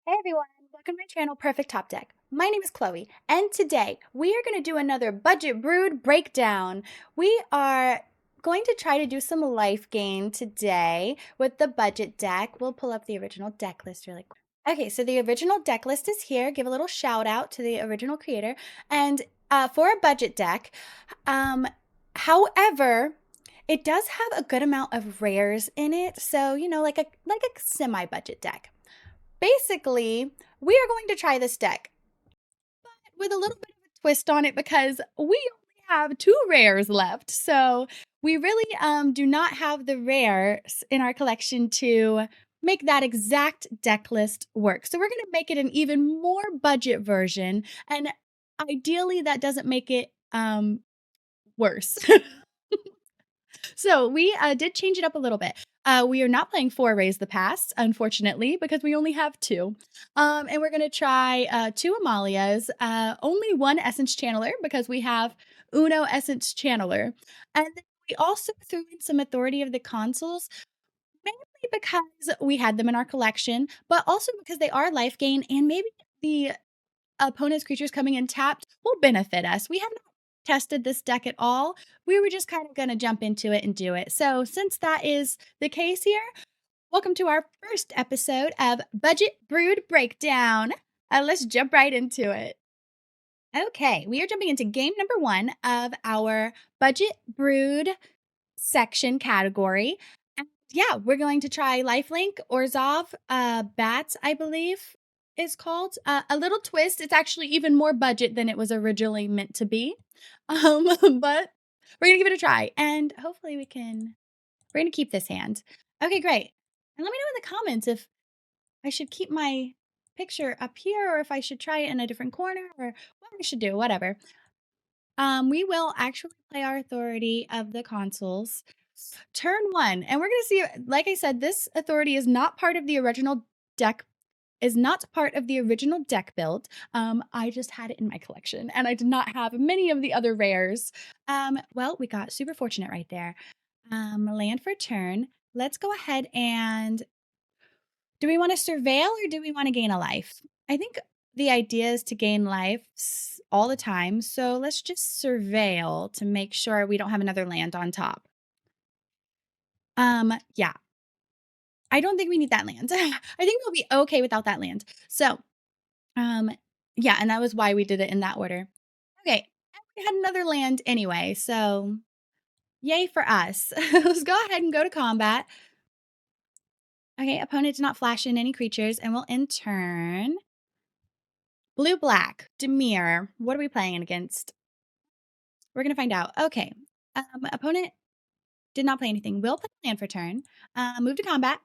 Hey everyone, welcome to my channel Perfect Top Deck. My name is Chloe, and today we are going to do another Budget Brewed Breakdown. We are going to try to do some life gain today with the budget deck. We'll pull up the original deck list really quick. Okay, so the original deck list is here. Give a little shout out to the original creator. And for a budget deck, um, however, it does have a good amount of rares in it. So, like a semi-budget deck. Basically, we are going to try this deck, but with a little bit of a twist on it because we only have two rares left. So we really do not have the rares in our collection to make that exact deck list work. So we're going to make it an even more budget version, and ideally that doesn't make it worse. So we did change it up a little bit. We are not playing four Raise the Past, unfortunately, because we only have two. And we're going to try two Amalias, only one Essence Channeler, because we have Uno Essence Channeler. And then we also threw in some Authority of the Consuls, mainly because we had them in our collection, but also because they are life gain, and maybe the opponent's creatures coming in tapped will benefit us. We have not tested this deck at all. We were just kind of going to jump into it and do it. So since that is the case here, welcome to our first episode of Budget Brewed Breakdown. Let's jump right into it. Okay, we are jumping into game number 1 of our Budget Brewed section category. And yeah, we're going to try Lifelink, Orzhov Bats, I believe is called. A little twist, it's actually even more budget than it was originally meant to be. But we're gonna give it a try, and hopefully we're gonna keep this hand. Okay, great. And let me know in the comments if I should keep my picture up here or if I should try it in a different corner or what we should do, whatever. We will actually play our Authority of the Consuls turn 1, and we're gonna see, like I said, this authority is not part of the original deck build. I just had it in my collection, and I did not have many of the other rares. Well, we got super fortunate right there. Land for turn. Let's go ahead and do we want to surveil or do we want to gain a life? I think the idea is to gain life all the time, so let's just surveil to make sure we don't have another land on top. Yeah. I don't think we need that land. I think we'll be okay without that land. So, um, yeah, and that was why we did it in that order. Okay, and we had another land anyway, so yay for us. Let's go ahead and go to combat. Okay, opponent did not flash in any creatures, and we'll end turn. Blue-black, Demir. What are we playing against? We're gonna find out. Okay, opponent did not play anything. We'll play land for turn. Move to combat.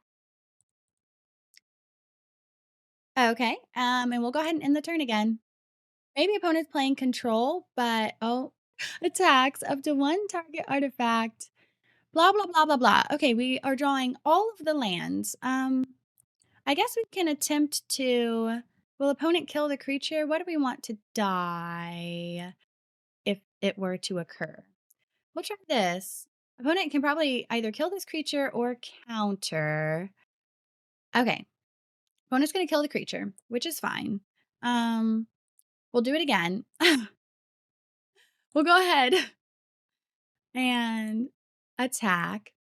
Okay, and we'll go ahead and end the turn again. Maybe opponent's playing control, but oh, attacks up to one target artifact. Blah, blah, blah, blah, blah. Okay, we are drawing all of the lands. I guess we can attempt to. Will opponent kill the creature? What do we want to die if it were to occur? We'll try this. Opponent can probably either kill this creature or counter. Okay. Opponent's going to kill the creature, which is fine. We'll do it again. We'll go ahead and attack.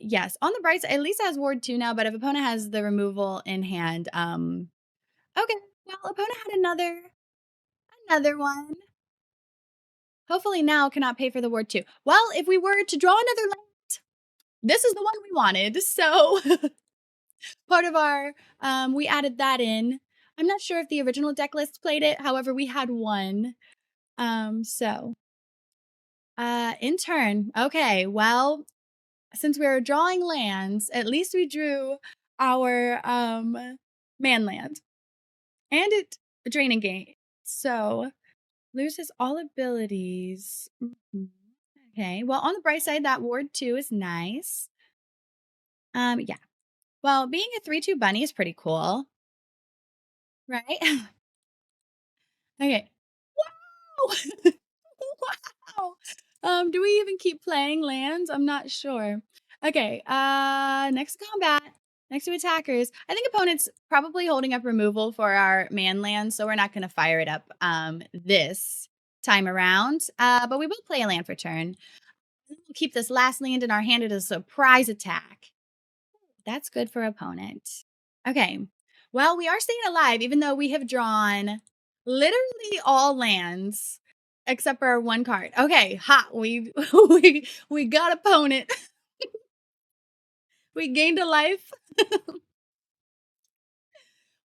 Yes, on the bright side, at least it has ward 2 now, but if opponent has the removal in hand, okay. Well, opponent had another one. Hopefully now cannot pay for the ward 2. Well, if we were to draw another land, this is the one we wanted. So part of our, we added that in. I'm not sure if the original deck list played it. However, we had one. In turn. Okay, well, since we were drawing lands, at least we drew our man land. And it draining gate. So loses all abilities. Okay. Well, on the bright side, that ward 2 is nice. Yeah. Well, being a 3/2 bunny is pretty cool. Right? Okay. Wow! Wow! Do we even keep playing lands? I'm not sure. Okay, next combat. Next to attackers. I think opponent's probably holding up removal for our man land, so we're not going to fire it up this time around. But we will play a land for turn. We'll keep this last land in our hand as a surprise attack. That's good for opponent. Okay. Well, we are staying alive, even though we have drawn literally all lands except for our one card. Okay, hot. We got opponent. We gained a life.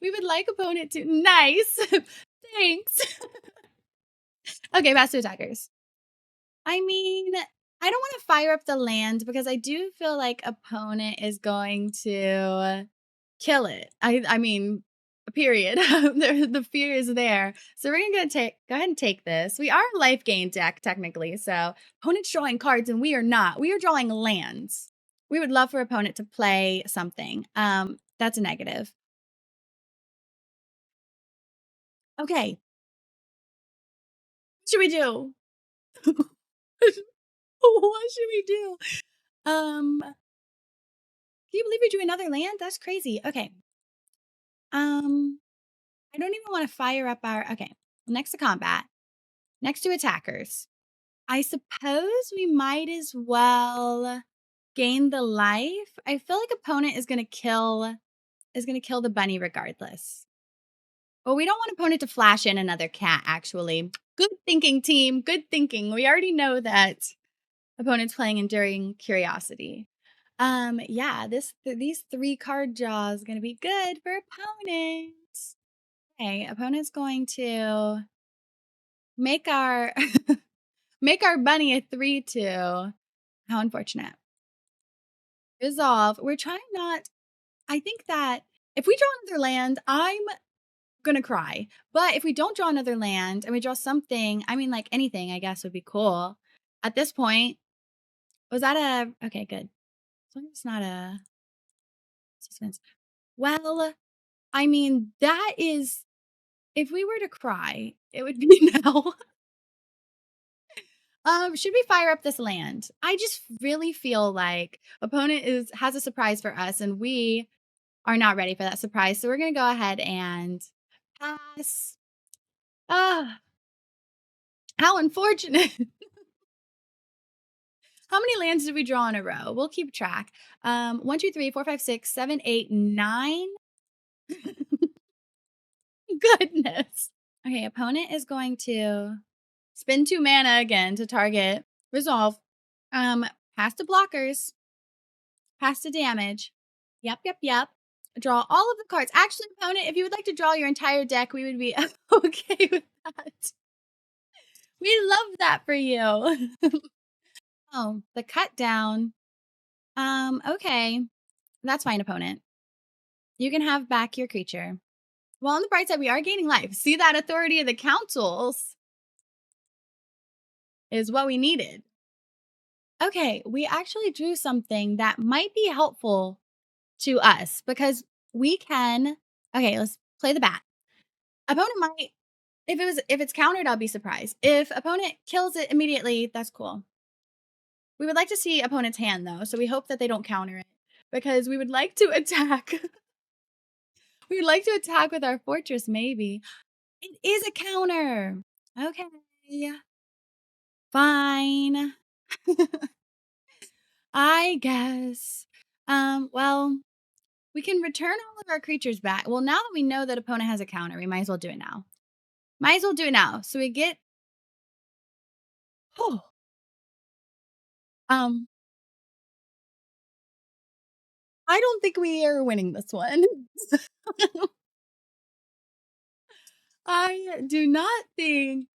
We would like opponent to. Nice. Thanks. Okay, pass to attackers. I mean, I don't want to fire up the land because I do feel like opponent is going to kill it. I mean, period. The fear is there. So we're gonna go ahead and take this. We are a life gain deck technically. So opponent's drawing cards and we are not. We are drawing lands. We would love for opponent to play something. That's a negative. Okay, what should we do? What should we do? Can you believe we drew another land? That's crazy. Okay. I don't even want to fire up our. Okay, next to combat, next to attackers. I suppose we might as well gain the life. I feel like opponent is gonna kill the bunny regardless. Well, we don't want opponent to flash in another cat. Actually, good thinking, team. Good thinking. We already know that opponent's playing Enduring Curiosity. Yeah, these 3 card draws gonna be good for opponents. Okay, opponent's going to make our make our bunny a 3/2. How unfortunate. Resolve. We're trying not. I think that if we draw another land, I'm gonna cry. But if we don't draw another land and we draw something, I mean, like anything, I guess would be cool. At this point, was that a okay? Good. As long as it's not a suspense. Well, I mean, that is. If we were to cry, it would be now. Should we fire up this land? I just really feel like opponent has a surprise for us, and we are not ready for that surprise. So we're gonna go ahead and pass. Ah, how unfortunate. How many lands did we draw in a row? We'll keep track. 1, 2, 3, 4, 5, 6, 7, 8, 9. Goodness. Okay, opponent is going to spend 2 mana again to target. Resolve. Pass to blockers. Pass to damage. Yep, yep, yep. Draw all of the cards. Actually, opponent, if you would like to draw your entire deck, we would be okay with that. We love that for you. Oh, the cut down. Okay. That's fine, opponent. You can have back your creature. Well, on the bright side, we are gaining life. See, that authority of the councils is what we needed. Okay, we actually drew something that might be helpful to us because we can. Okay, let's play the bat. Opponent might. If it's countered, I'll be surprised. If opponent kills it immediately, that's cool. We would like to see opponent's hand though, so we hope that they don't counter it because we would like to attack. We would like to attack with our fortress, maybe. It is a counter. Okay. Fine. I guess. Well, we can return all of our creatures back. Well, now that we know that opponent has a counter, we might as well do it now. Might as well do it now. So we get. Oh, um, I don't think we are winning this one. I do not think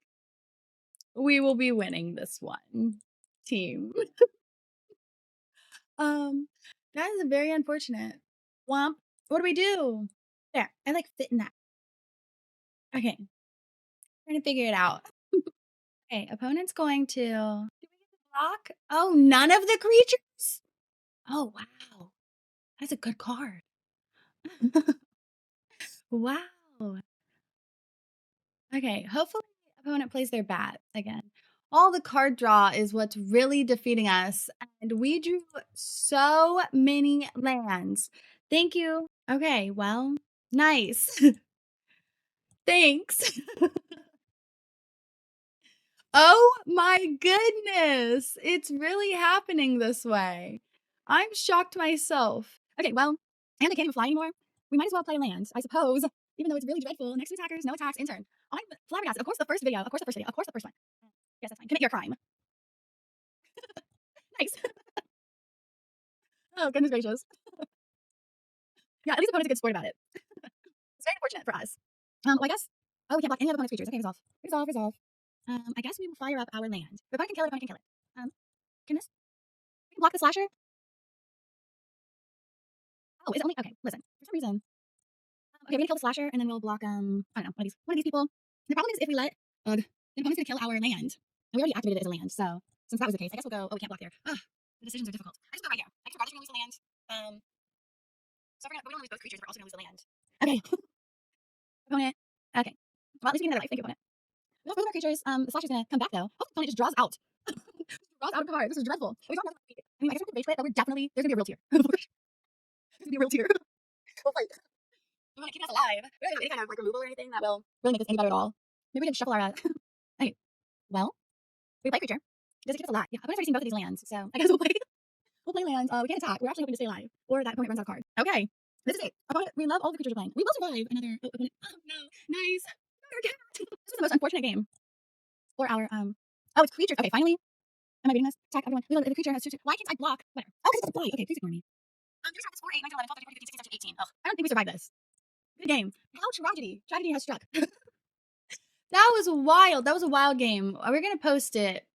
we will be winning this one, team. Um, that is very unfortunate. Womp. What do we do? There. I like fitting that. Okay. Trying to figure it out. Okay. Opponent's going to. Do we get to block? Oh, none of the creatures? Oh, wow. That's a good card. Wow. Okay, hopefully opponent plays their bat again. All the card draw is what's really defeating us, and we drew so many lands. Thank you. Okay, well, nice. Thanks. Oh my goodness. It's really happening this way. I'm shocked myself. Okay, well, and I can't even fly anymore. We might as well play land, I suppose. Even though it's really dreadful. Next to attackers, no attacks, intern. I'm flabbergasted. Of course, the first video. Of course, the first video. Of course, the first one. Yes, that's fine. Commit your crime. Nice. Oh, goodness gracious. Yeah, at least opponent's a good sport about it. It's very unfortunate for us. Well, I guess. Oh, we can't block any of opponent's creatures. Okay, resolve. Resolve, resolve. I guess we will fire up our land. The opponent can kill it, opponent can kill it. Can this? We can block the slasher? Oh, is it only? Okay, listen. For some reason. Okay, we're gonna kill the slasher, and then we'll block, I don't know, one of these people. The problem is if we let, the opponent's gonna kill our land. And we already activated it as a land, so since that was the case, I guess we'll go, oh, we can't block there. Ugh, the decisions are difficult. I just go right here. I guess regardless we're gonna lose the land. So we're gonna, but we don't lose both creatures, we're also gonna lose the land. Okay. Opponent. Okay. Well, at least we get another life. Thank you, opponent. We lost both of our creatures. The slasher's gonna come back though. Oh, opponent just draws out. Draws out a card. This is dreadful. We don't have another. I mean, I guess we can rage quit, but we're definitely, there's gonna be a real tier. There's gonna be a real tier. We'll fight. We want to keep us alive. We don't have any kind of like removal or anything that will really make this any better at all. Maybe we can shuffle our. Okay. Well, we play creature. Does it keep us alive? Yeah, opponent's already seen both of these lands, so I guess we'll play. We'll play lands. We can't attack. We're actually hoping to stay alive, or that opponent runs out of cards. Okay. This is it. Opponent. We love all the creatures we're playing. We will survive another opponent. Oh no! Nice. Another cat. This is the most unfortunate game for our Oh, it's creatures. Okay, finally. Am I reading this? Attack everyone. We love the creature has two. Why can't I block? Whatever. Oh, because it's a fly. Okay, please ignore me. Do we start this 4, 8, 9, 10, 11, 12, 13, 14, 15, 16, 17, 18. Ugh, I don't think we survived this. Good game. How tragedy. Tragedy has struck. That was wild. That was a wild game. We're gonna post it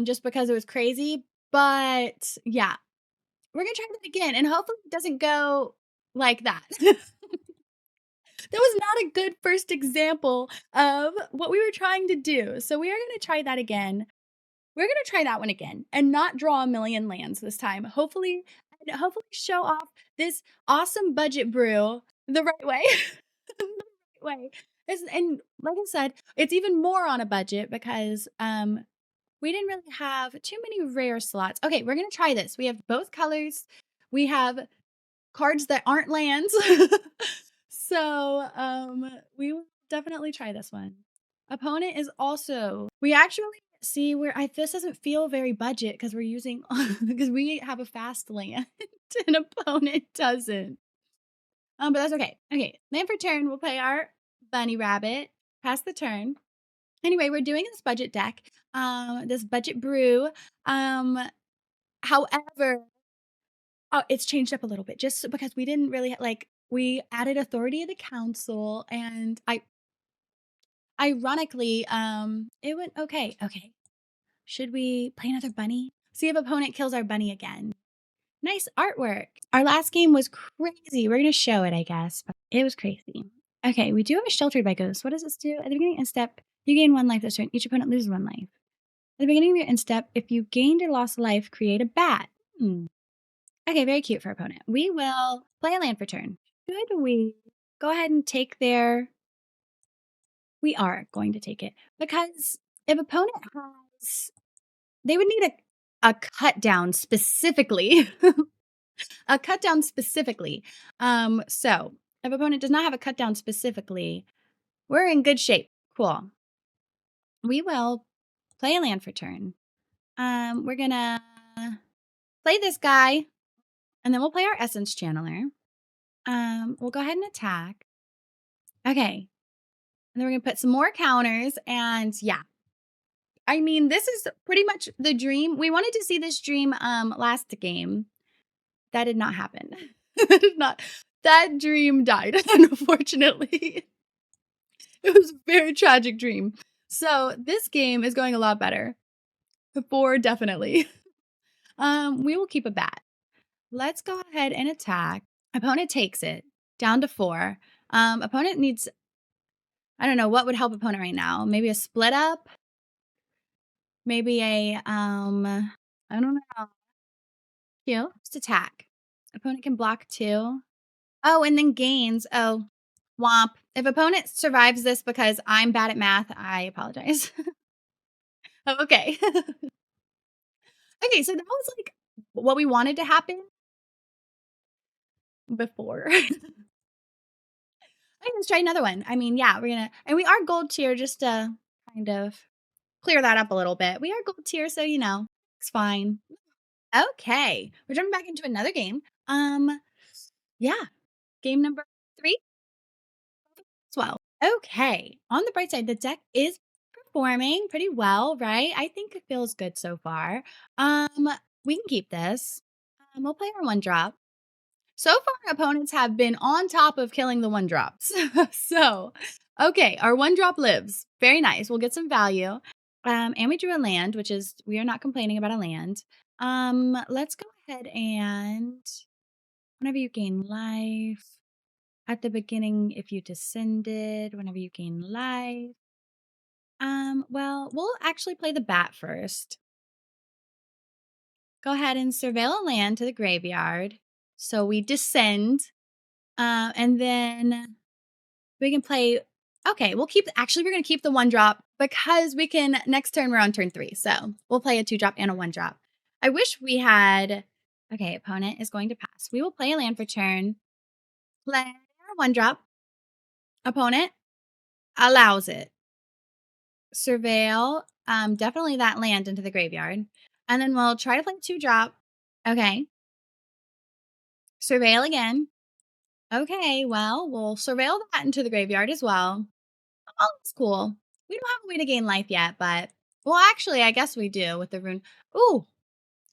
just because it was crazy. But yeah, we're gonna try that again, and hopefully it doesn't go like that. That was not a good first example of what we were trying to do. So we are gonna try that again. We're gonna try that one again and not draw a million lands this time. Hopefully, and hopefully show off this awesome budget brew the right way. The right way. And like I said, it's even more on a budget because we didn't really have too many rare slots. Okay, we're gonna try this. We have both colors. We have cards that aren't lands. So we will definitely try this one. Opponent is also we actually see where I this doesn't feel very budget because we're using because we have a fast land and opponent doesn't. But that's okay. Okay, land for turn. We'll play our bunny rabbit. Pass the turn. Anyway, we're doing this budget deck, this budget brew. However, oh, it's changed up a little bit just because we didn't really like we added authority of the council, and I ironically, it went okay. Okay, should we play another bunny? See if opponent kills our bunny again. Nice artwork. Our last game was crazy. We're gonna show it, I guess. But it was crazy. Okay, we do have a sheltered by ghosts. What does this do? At the beginning of step, you gain 1 life this turn. Each opponent loses 1 life. At the beginning of your end step, if you gained or lost a life, create a bat. Okay, very cute for opponent. We will play a land for turn. Should we go ahead and take their... We are going to take it. Because if opponent has... They would need a cut down specifically. A cut down specifically. So if opponent does not have a cut down specifically, we're in good shape. Cool. We will play a land for turn. We're gonna play this guy, and then we'll play our Essence Channeler. We'll go ahead and attack. Okay. And then we're gonna put some more counters, and yeah. I mean, this is pretty much the dream. We wanted to see this dream last game. That did not happen. That did not. That dream died, unfortunately. It was a very tragic dream. So this game is going a lot better. 4 definitely. We will keep a bat. Let's go ahead and attack. Opponent takes it down to 4. Opponent needs, I don't know, what would help opponent right now? Maybe a split up? Maybe a, I don't know. Q, just attack. Opponent can block 2. Oh, and then gains. Oh, womp. If opponent survives this because I'm bad at math, I apologize. Okay. Okay, so that was like what we wanted to happen. before. Okay, let's try another one. I mean, yeah, and we are gold tier just to kind of clear that up a little bit. We are gold tier, so it's fine. Okay, we're jumping back into another game. Yeah, game number 3 as well. Okay, on the bright side, the deck is performing pretty well, right? I think it feels good so far. Um, we can keep this. We'll play our 1 drop. So far, opponents have been on top of killing the 1 drops. So, okay, our 1 drop lives. Very nice. We'll get some value. And we drew a land, which is we are not complaining about a land. Let's go ahead and whenever you gain life, at the beginning, if you descended, whenever you gain life. Well, we'll actually play the bat first. Go ahead and surveil a land to the graveyard. So we descend. And then we can play. Okay, we're going to keep the 1 drop because we can. Next turn, we're on turn 3. So we'll play a 2 drop and a 1 drop. I wish we had. Okay, opponent is going to pass. We will play a land for turn. Play our 1 drop. Opponent allows it. Surveil. Definitely that land into the graveyard. And then we'll try to play 2 drop. Okay. Surveil again. Okay, well, we'll surveil that into the graveyard as well. Oh, that's cool. We don't have a way to gain life yet, but well, actually, I guess we do with the rune. Ooh,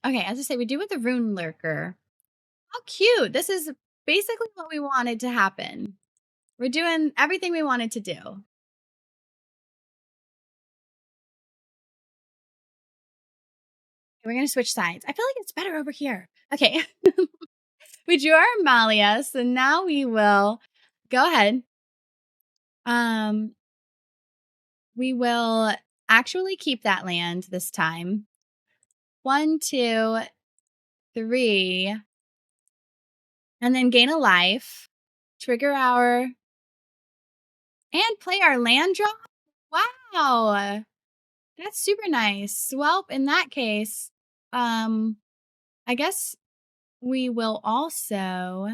okay. As I say, we do with the rune lurker. How cute! This is basically what we wanted to happen. We're doing everything we wanted to do. We're gonna switch sides. I feel like it's better over here. Okay, we drew our Amalia, so now we will go ahead. Um, we will actually keep that land this time. 1, 2, 3, and then gain a life, trigger our, and play our land drop. Wow, that's super nice. Well, in that case, I guess we will also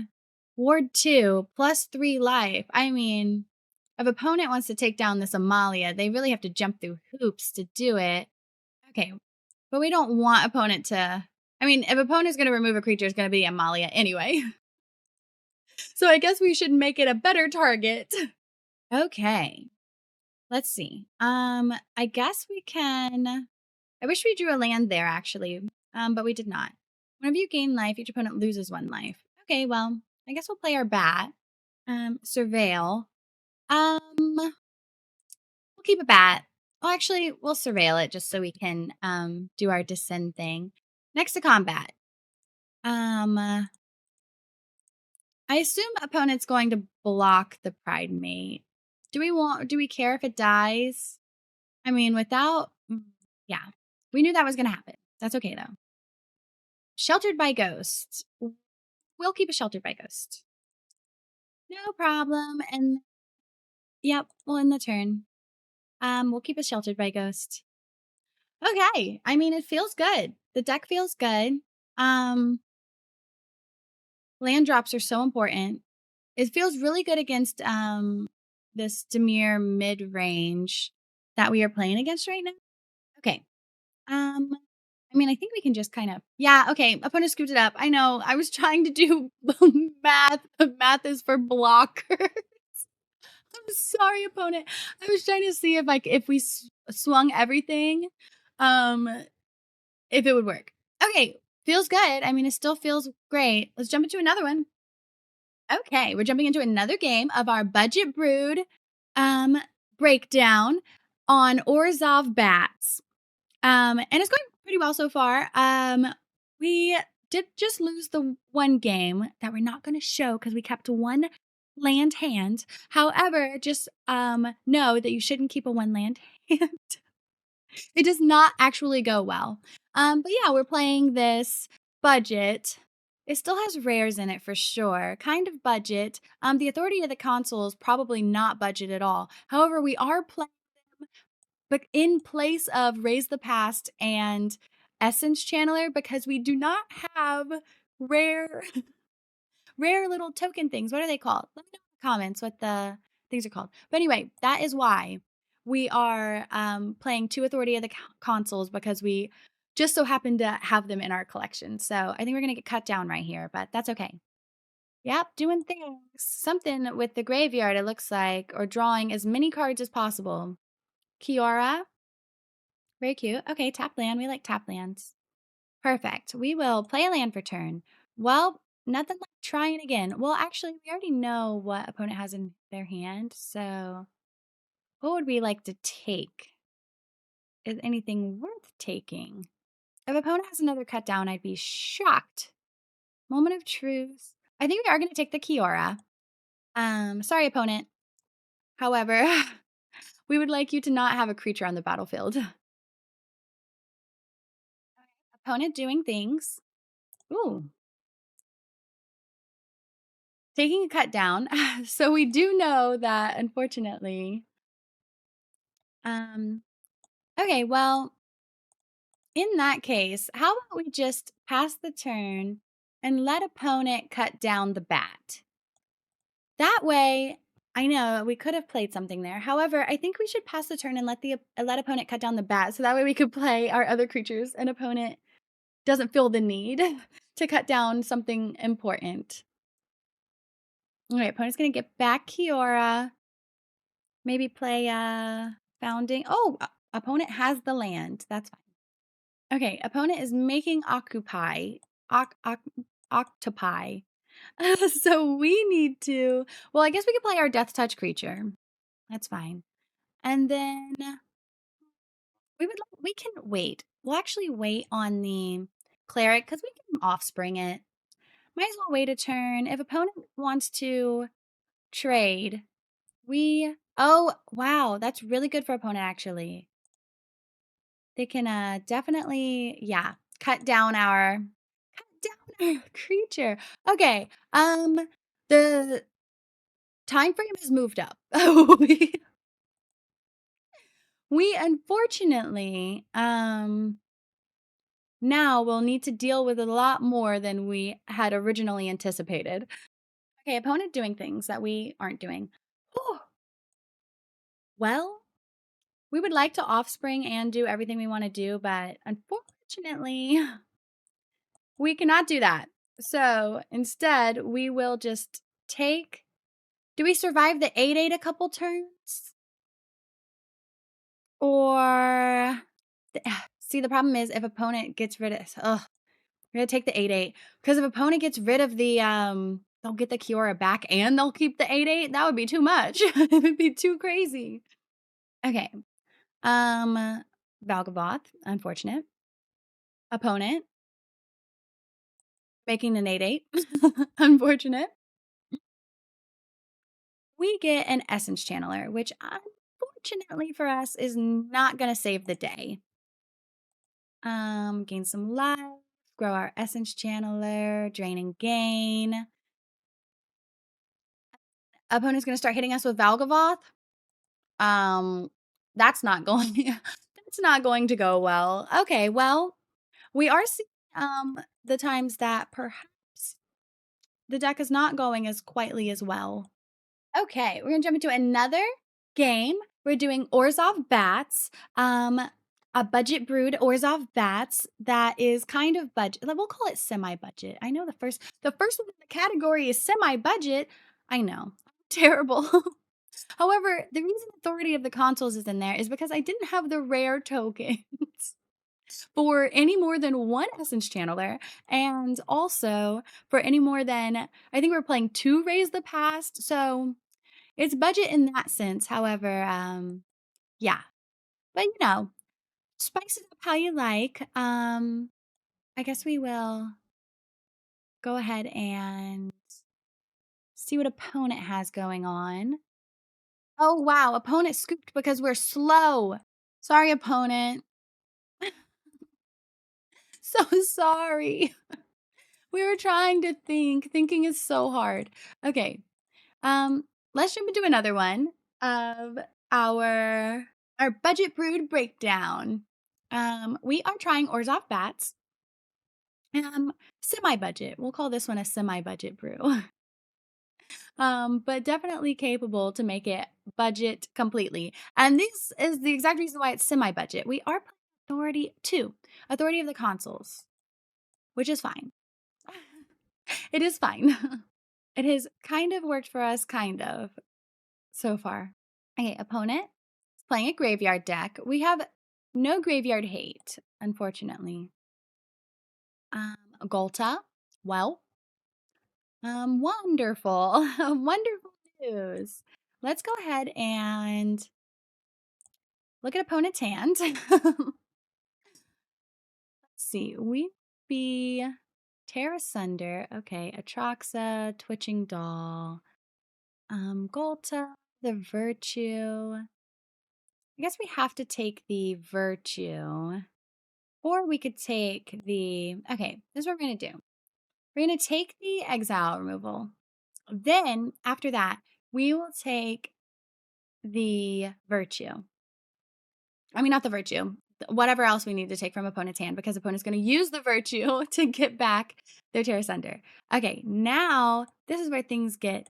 ward 2 plus 3 life. I mean, if opponent wants to take down this Amalia, they really have to jump through hoops to do it. Okay, but we don't want opponent to. I mean, if opponent's going to remove a creature, it's going to be Amalia anyway. So I guess we should make it a better target. Okay. Let's see. I guess we can. I wish we drew a land there actually. But we did not. Whenever you gain life, each opponent loses 1 life. Okay, well, I guess we'll play our bat. Surveil. We'll keep a bat. Well, actually, we'll surveil it just so we can do our descend thing. Next to combat. I assume opponent's going to block the Pride Mate. Do we care if it dies? I mean, yeah. We knew that was going to happen. That's okay though. Sheltered by Ghost. We'll keep a Sheltered by Ghost. No problem. And yep, we'll end the turn. We'll keep a Sheltered by Ghost. Okay. I mean, it feels good. The deck feels good. Land drops are so important. It feels really good against this Demir mid-range that we are playing against right now. Okay. I mean, I think we can just kind of yeah, okay. Opponent scooped it up. I know. I was trying to do math. Math is for blockers. I'm sorry, opponent. I was trying to see if we swung everything, um, if it would work. Okay, feels good. I mean, it still feels great. Let's jump into another one. Okay, we're jumping into another game of our Budget Brewed breakdown on Orzhov Bats. And it's going pretty well so far. We did just lose the 1 game that we're not going to show because we kept 1 land hand. However, just know that you shouldn't keep a 1 land hand. It does not actually go well. But yeah, we're playing this budget. It still has rares in it for sure. Kind of budget. The authority of the console is probably not budget at all. However, we are playing them, but in place of Raise the Past and Essence Channeler because we do not have rare rare little token things. What are they called? Let me know in the comments what the things are called. But anyway, that is why we are playing 2 Authority of the Consoles, because we just so happen to have them in our collection. So I think we're gonna get cut down right here, but that's okay. Yep, doing things. Something with the graveyard, it looks like, or drawing as many cards as possible. Kiora, very cute. Okay, tap land. We like tap lands. Perfect. We will play a land for turn. Well, nothing like trying again. Well, actually, we already know what opponent has in their hand. So, what would we like to take? Is anything worth taking? If opponent has another cut down, I'd be shocked. Moment of truth. I think we are going to take the Kiora. Sorry, opponent. However, we would like you to not have a creature on the battlefield. Opponent doing things. Ooh. Taking a cut down. So we do know that, unfortunately. Okay, well, in that case, how about we just pass the turn and let opponent cut down the bat? That way, I know we could have played something there. However, I think we should pass the turn and let opponent cut down the bat, so that way we could play our other creatures and opponent doesn't feel the need to cut down something important. All right, opponent's gonna get back Kiora. Maybe play Founding. Oh, opponent has the land. That's fine. Okay, opponent is making Occupy. Octopi. So we need to, well, I guess we could play our Death Touch creature. That's fine. And then we can wait. We'll actually wait on the Cleric because we can offspring it. Might as well wait a turn. If opponent wants to trade, oh, wow, that's really good for opponent actually. They can definitely, yeah, cut down our creature. Okay, the time frame has moved up. We unfortunately, now will need to deal with a lot more than we had originally anticipated. Okay, opponent doing things that we aren't doing. Oh, well, we would like to offspring and do everything we want to do, but unfortunately, we cannot do that. So instead, we will just take. Do we survive the 8/8 a couple turns? Or see, the problem is if opponent gets rid of, we're gonna take the 8/8 because if opponent gets rid of the they'll get the Kiora back and they'll keep the 8/8. That would be too much. It would be too crazy. Okay, Valgavoth, unfortunate. Opponent making an 8/8, unfortunate. We get an Essence Channeler, which unfortunately for us is not gonna save the day. Gain some life, grow our Essence Channeler, drain and gain. Opponent's gonna start hitting us with Valgavoth. That's not going that's not going to go well. Okay, well, we are seeing the times that perhaps the deck is not going as quietly as well. Okay, we're gonna jump into another game. We're doing Orzhov Bats. A budget brewed Orzhov Bats that is kind of budget. We'll call it semi-budget. I know the first one in the category is semi-budget. I know. Terrible. However, the reason Authority of the Consoles is in there is because I didn't have the rare tokens for any more than one Essence Channeler, and also for any more than, I think we're playing 2 Raise the Past, so it's budget in that sense. However, yeah. But, spice it up how you like. I guess we will go ahead and see what opponent has going on. Oh, wow. Opponent scooped because we're slow. Sorry, opponent. So sorry. We were trying to think. Thinking is so hard. Okay. Let's jump into another one of our budget brewed breakdown. We are trying Orzhov Bats. Um, Semi-budget. We'll call this one a semi-budget brew. But definitely capable to make it budget completely. And this is the exact reason why it's semi-budget. We are playing Authority 2, Authority of the Consoles, which is fine. It is fine. It has kind of worked for us, kind of, so far. Okay, opponent is playing a graveyard deck. We have no graveyard hate, unfortunately. Golta. Well, wonderful. Wonderful news. Let's go ahead and look at opponent's hand. Let's see. We be Tear Asunder. Okay, Atraxa, Twitching Doll, Golta, the Virtue. I guess we have to take the Virtue. Or we could take the, okay, this is what we're going to do. We're going to take the exile removal. Then, after that, we will take the Virtue. I mean, not the Virtue. Whatever else we need to take from opponent's hand, because opponent's going to use the Virtue to get back their Tear Asunder. Okay, now this is where things get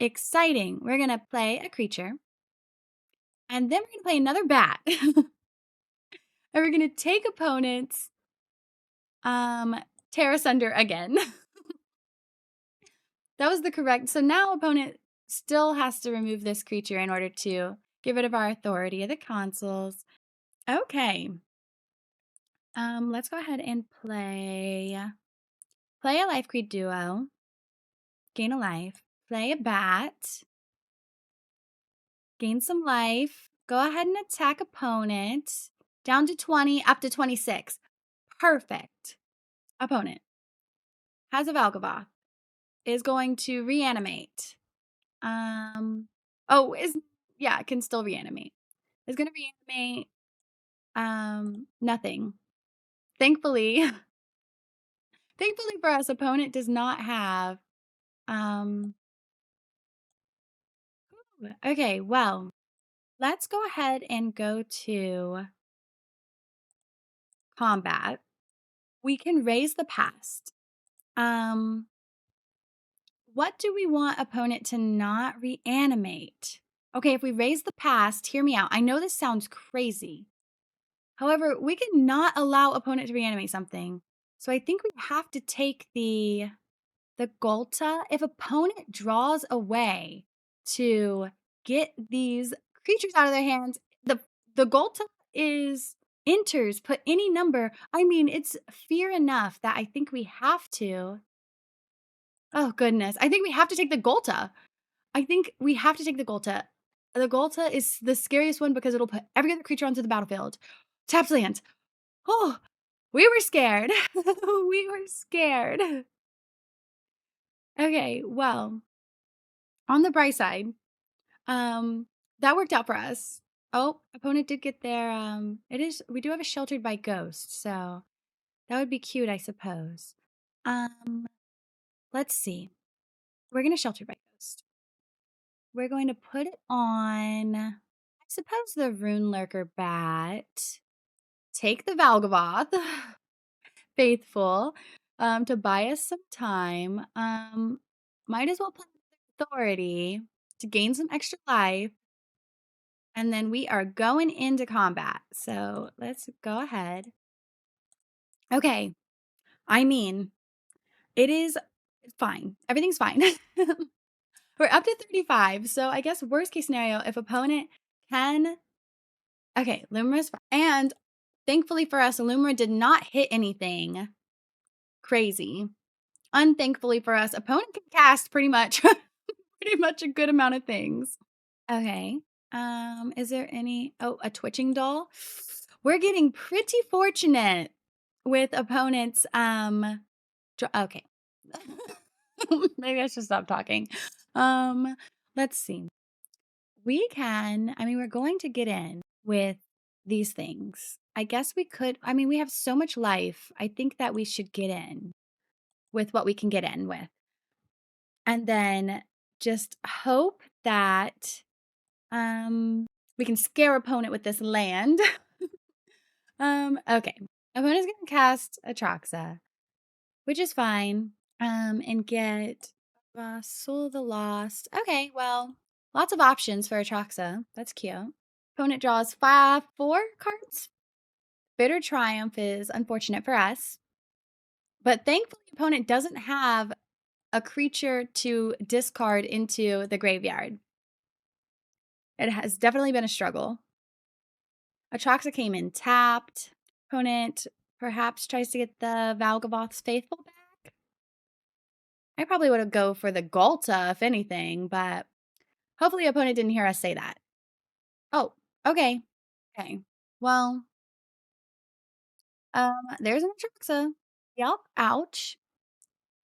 exciting. We're going to play a creature. And then we're going to play another bat. And we're going to take opponent's Tear Asunder again. That was the correct. So now opponent still has to remove this creature in order to get rid of our Authority of the Consoles. Okay. Let's go ahead and play a Life Creed Duo. Gain a life. Play a bat. Gain some life. Go ahead and attack opponent. Down to 20, up to 26. Perfect. Opponent has a Valgavoth. Is going to reanimate. It can still reanimate. Is going to reanimate nothing. Thankfully for us, opponent does not have okay, well, let's go ahead and go to combat. We can raise the past. What do we want opponent to not reanimate? Okay, if we raise the past, hear me out. I know this sounds crazy. However, we cannot allow opponent to reanimate something. So I think we have to take the Golta. If opponent draws away to get these creatures out of their hands, the Golta enters, put any number. I mean, it's fear enough that I think we have to. Oh, goodness. I think we have to take the Golta. I think we have to take the Golta. The Golta is the scariest one because it'll put every other creature onto the battlefield. Taps land. Oh, we were scared. We were scared. Okay, well, on the bright side, that worked out for us. Oh, opponent did get their, we do have a Sheltered by Ghost, so that would be cute, I suppose. Let's see. We're going to Sheltered by Ghost. We're going to put it on, I suppose, the Rune Lurker Bat. Take the Valgavoth, faithful, to buy us some time. Might as well play Authority to gain some extra life. And then we are going into combat. So let's go ahead. Okay. I mean, it is fine. Everything's fine. We're up to 35. So I guess worst case scenario, if opponent can. Okay, Lumira's fine. And thankfully for us, Lumira did not hit anything crazy. Unthankfully for us, opponent can cast pretty much a good amount of things. Okay. Is there any a Twitching Doll? We're getting pretty fortunate with opponents. Okay. Maybe I should stop talking. Let's see. We're going to get in with these things. I guess we could, we have so much life. I think that we should get in with what we can get in with. And then just hope that we can scare opponent with this land. Okay. Opponent's gonna cast Atraxa, which is fine. And get Soul of the Lost. Okay, well, lots of options for Atraxa. That's cute. Opponent draws 4 cards. Bitter Triumph is unfortunate for us. But thankfully, opponent doesn't have a creature to discard into the graveyard. It has definitely been a struggle. Atraxa came in tapped. Opponent perhaps tries to get the Valgavoth's Faithful back. I probably would have go for the Galta, if anything, but hopefully opponent didn't hear us say that. Oh, okay. Okay. Well, there's an Atraxa. Yep. Ouch.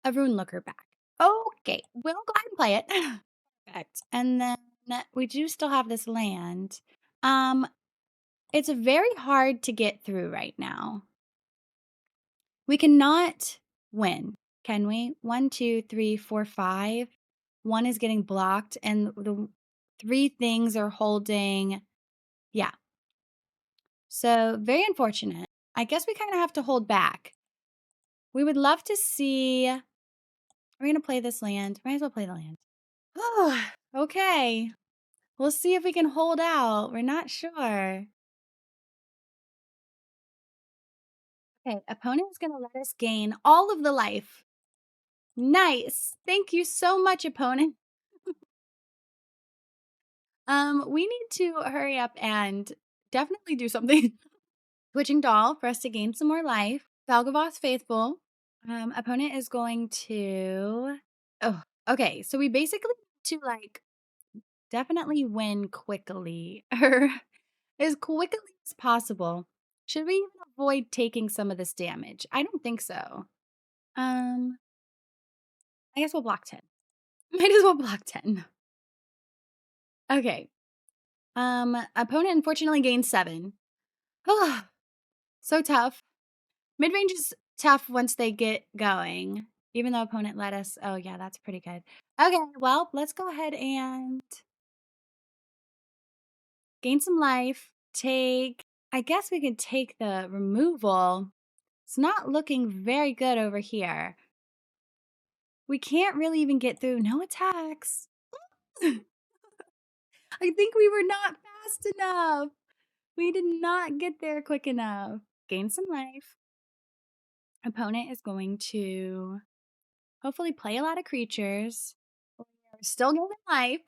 A Rune Looker back. Okay. We'll go ahead and play it. Perfect. And then we do still have this land. It's very hard to get through right now. We cannot win, can we? 1, 2, 3, 4, 5. One is getting blocked, and the 3 things are holding. Yeah. So very unfortunate. I guess we kind of have to hold back. We would love to see. We're gonna play this land. Might as well play the land. Oh, okay. We'll see if we can hold out. We're not sure. Okay, opponent is gonna let us gain all of the life. Nice. Thank you so much, opponent. We need to hurry up and definitely do something. Switching doll for us to gain some more life. Valgavoth's Faithful. Opponent is going to. Oh, okay. So we basically need to definitely win quickly or as quickly as possible. Should we even avoid taking some of this damage? I don't think so. I guess we'll block 10. Might as well block 10. Okay. Opponent unfortunately gained 7. Oh, so tough. Mid-range is tough once they get going. Even though opponent let us. Oh, yeah, that's pretty good. Okay, well, let's go ahead and gain some life. I guess we could take the removal. It's not looking very good over here. We can't really even get through. No attacks. I think we were not fast enough. We did not get there quick enough. Gain some life. Opponent is going to hopefully play a lot of creatures. We're still gaining life.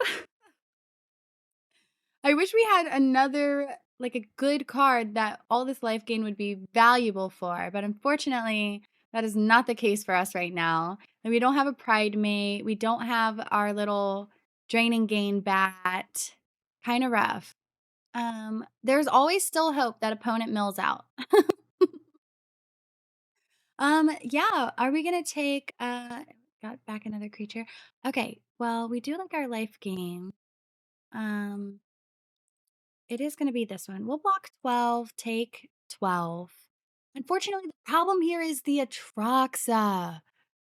I wish we had another, a good card that all this life gain would be valuable for, but unfortunately, that is not the case for us right now. And we don't have a Pride Mate. We don't have our little Draining Gain bat. Kind of rough. There's always still hope that opponent mills out. Yeah. Are we gonna take got back another creature? Okay, well, we do like our life gain. It is gonna be this one. We'll block 12, take 12. Unfortunately, the problem here is the Atraxa.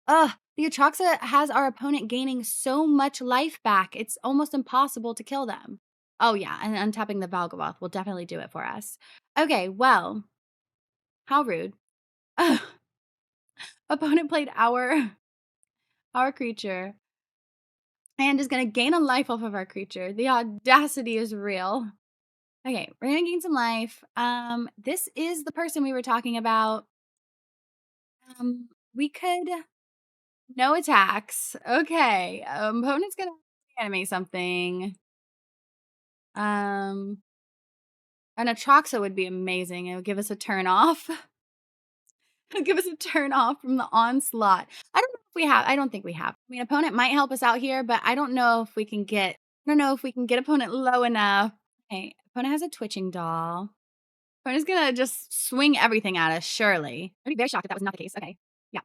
Ugh, the Atraxa has our opponent gaining so much life back, it's almost impossible to kill them. Oh yeah, and untapping the Valgavoth will definitely do it for us. Okay, well, how rude. Ugh. Opponent played our creature and is gonna gain a life off of our creature. The audacity is real. Okay, we're gonna gain some life. This is the person we were talking about. We could no attacks. Okay. Opponent's gonna animate something. An Atraxa would be amazing. It would give us a turn off. It would give us a turn off from the onslaught. I don't think we have. I mean, opponent might help us out here, but I don't know if we can get opponent low enough. Okay, opponent has a twitching doll. Opponent's gonna just swing everything at us, surely. I'd be very shocked if that was not the case. Okay. Yeah.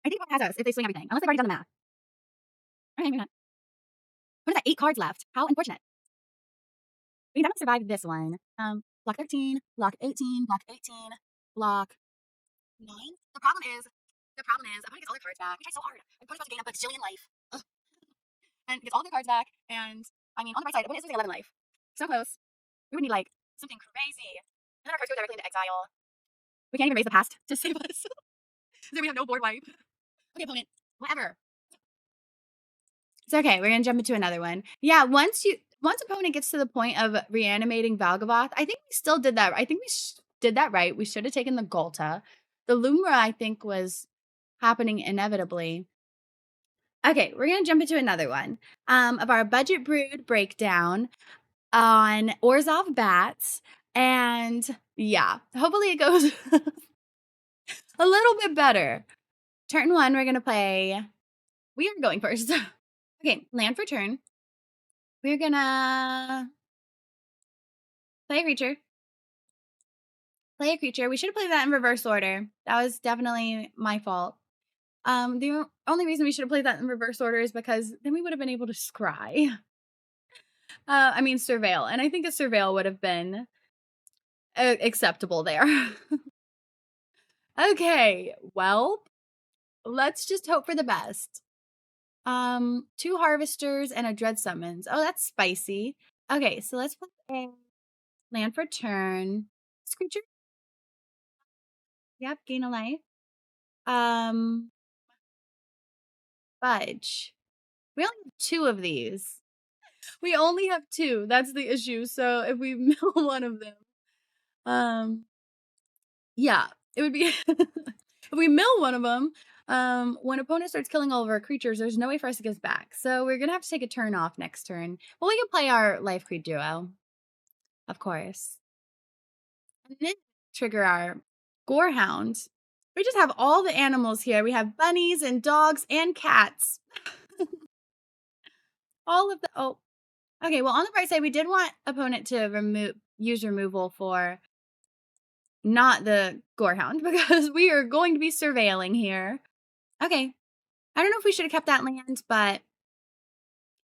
I think opponent has us if they swing everything, unless they've already done the math. Okay, maybe not. Opponent's got 8 cards left. How unfortunate. We can definitely survive this one. Block 13, block 18, block 18, block 9. The problem is, opponent gets all their cards back. We try so hard. Opponent's about to gain up a gazillion life. Ugh. And gets all their cards back. And, I mean, on the right side, opponent is losing 11 life. So close. We would need, something crazy. And then our cards go directly into exile. We can't even raise the past to save us. So we have no board wipe. Okay, opponent. Whatever. It's okay. We're gonna jump into another one. Yeah, once opponent gets to the point of reanimating Valgavoth, I think we still did that. I think we did that right. We should have taken the Golta. The Lumra, I think, was happening inevitably. Okay, we're gonna jump into another one of our budget brewed breakdown on Orzhov Bats. And yeah, hopefully it goes a little bit better. Turn one, we're gonna play. We are going first. Okay, land for turn. We're gonna play a creature. Play a creature. We should have played that in reverse order. That was definitely my fault. The only reason we should have played that in reverse order is because then we would have been able to scry. Surveil. And I think a surveil would have been acceptable there. Okay, well, let's just hope for the best. 2 harvesters and a dread summons. Oh, that's spicy. Okay, so let's play a land for turn. This creature. Yep, gain a life. Fudge. We only have 2 of these. We only have 2. That's the issue. So if we mill one of them, yeah, it would be if we mill one of them, when opponent starts killing all of our creatures, there's no way for us to get back. So we're gonna have to take a turn off next turn. Well, we can play our life creed duo, of course, and then trigger our gorehound. We just have all the animals here. We have bunnies and dogs and cats. All of the okay. Well, on the bright side, we did want opponent to use removal for not the gorehound because we are going to be surveilling here. Okay. I don't know if we should have kept that land, but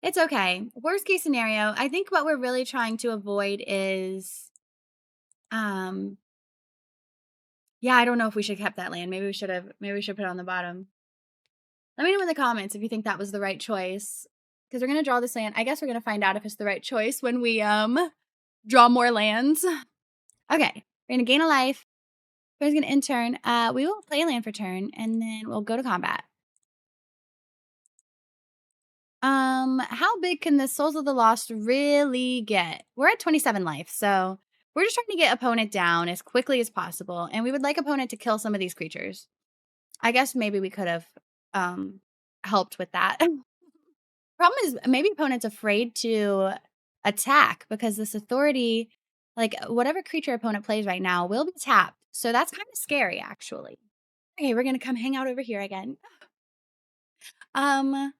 it's okay. Worst case scenario, I think what we're really trying to avoid is, yeah, I don't know if we should have kept that land. Maybe we should put it on the bottom. Let me know in the comments if you think that was the right choice. Because we're going to draw this land. I guess we're going to find out if it's the right choice when we, draw more lands. Okay. We're going to gain a life. We're going to end turn. We will play a land for turn, and then we'll go to combat. How big can the Souls of the Lost really get? We're at 27 life, so we're just trying to get opponent down as quickly as possible, and we would like opponent to kill some of these creatures. I guess maybe we could have helped with that. Problem is maybe opponent's afraid to attack because this authority, like whatever creature opponent plays right now, will be tapped. So that's kind of scary, actually. Okay, we're gonna come hang out over here again. Yeah,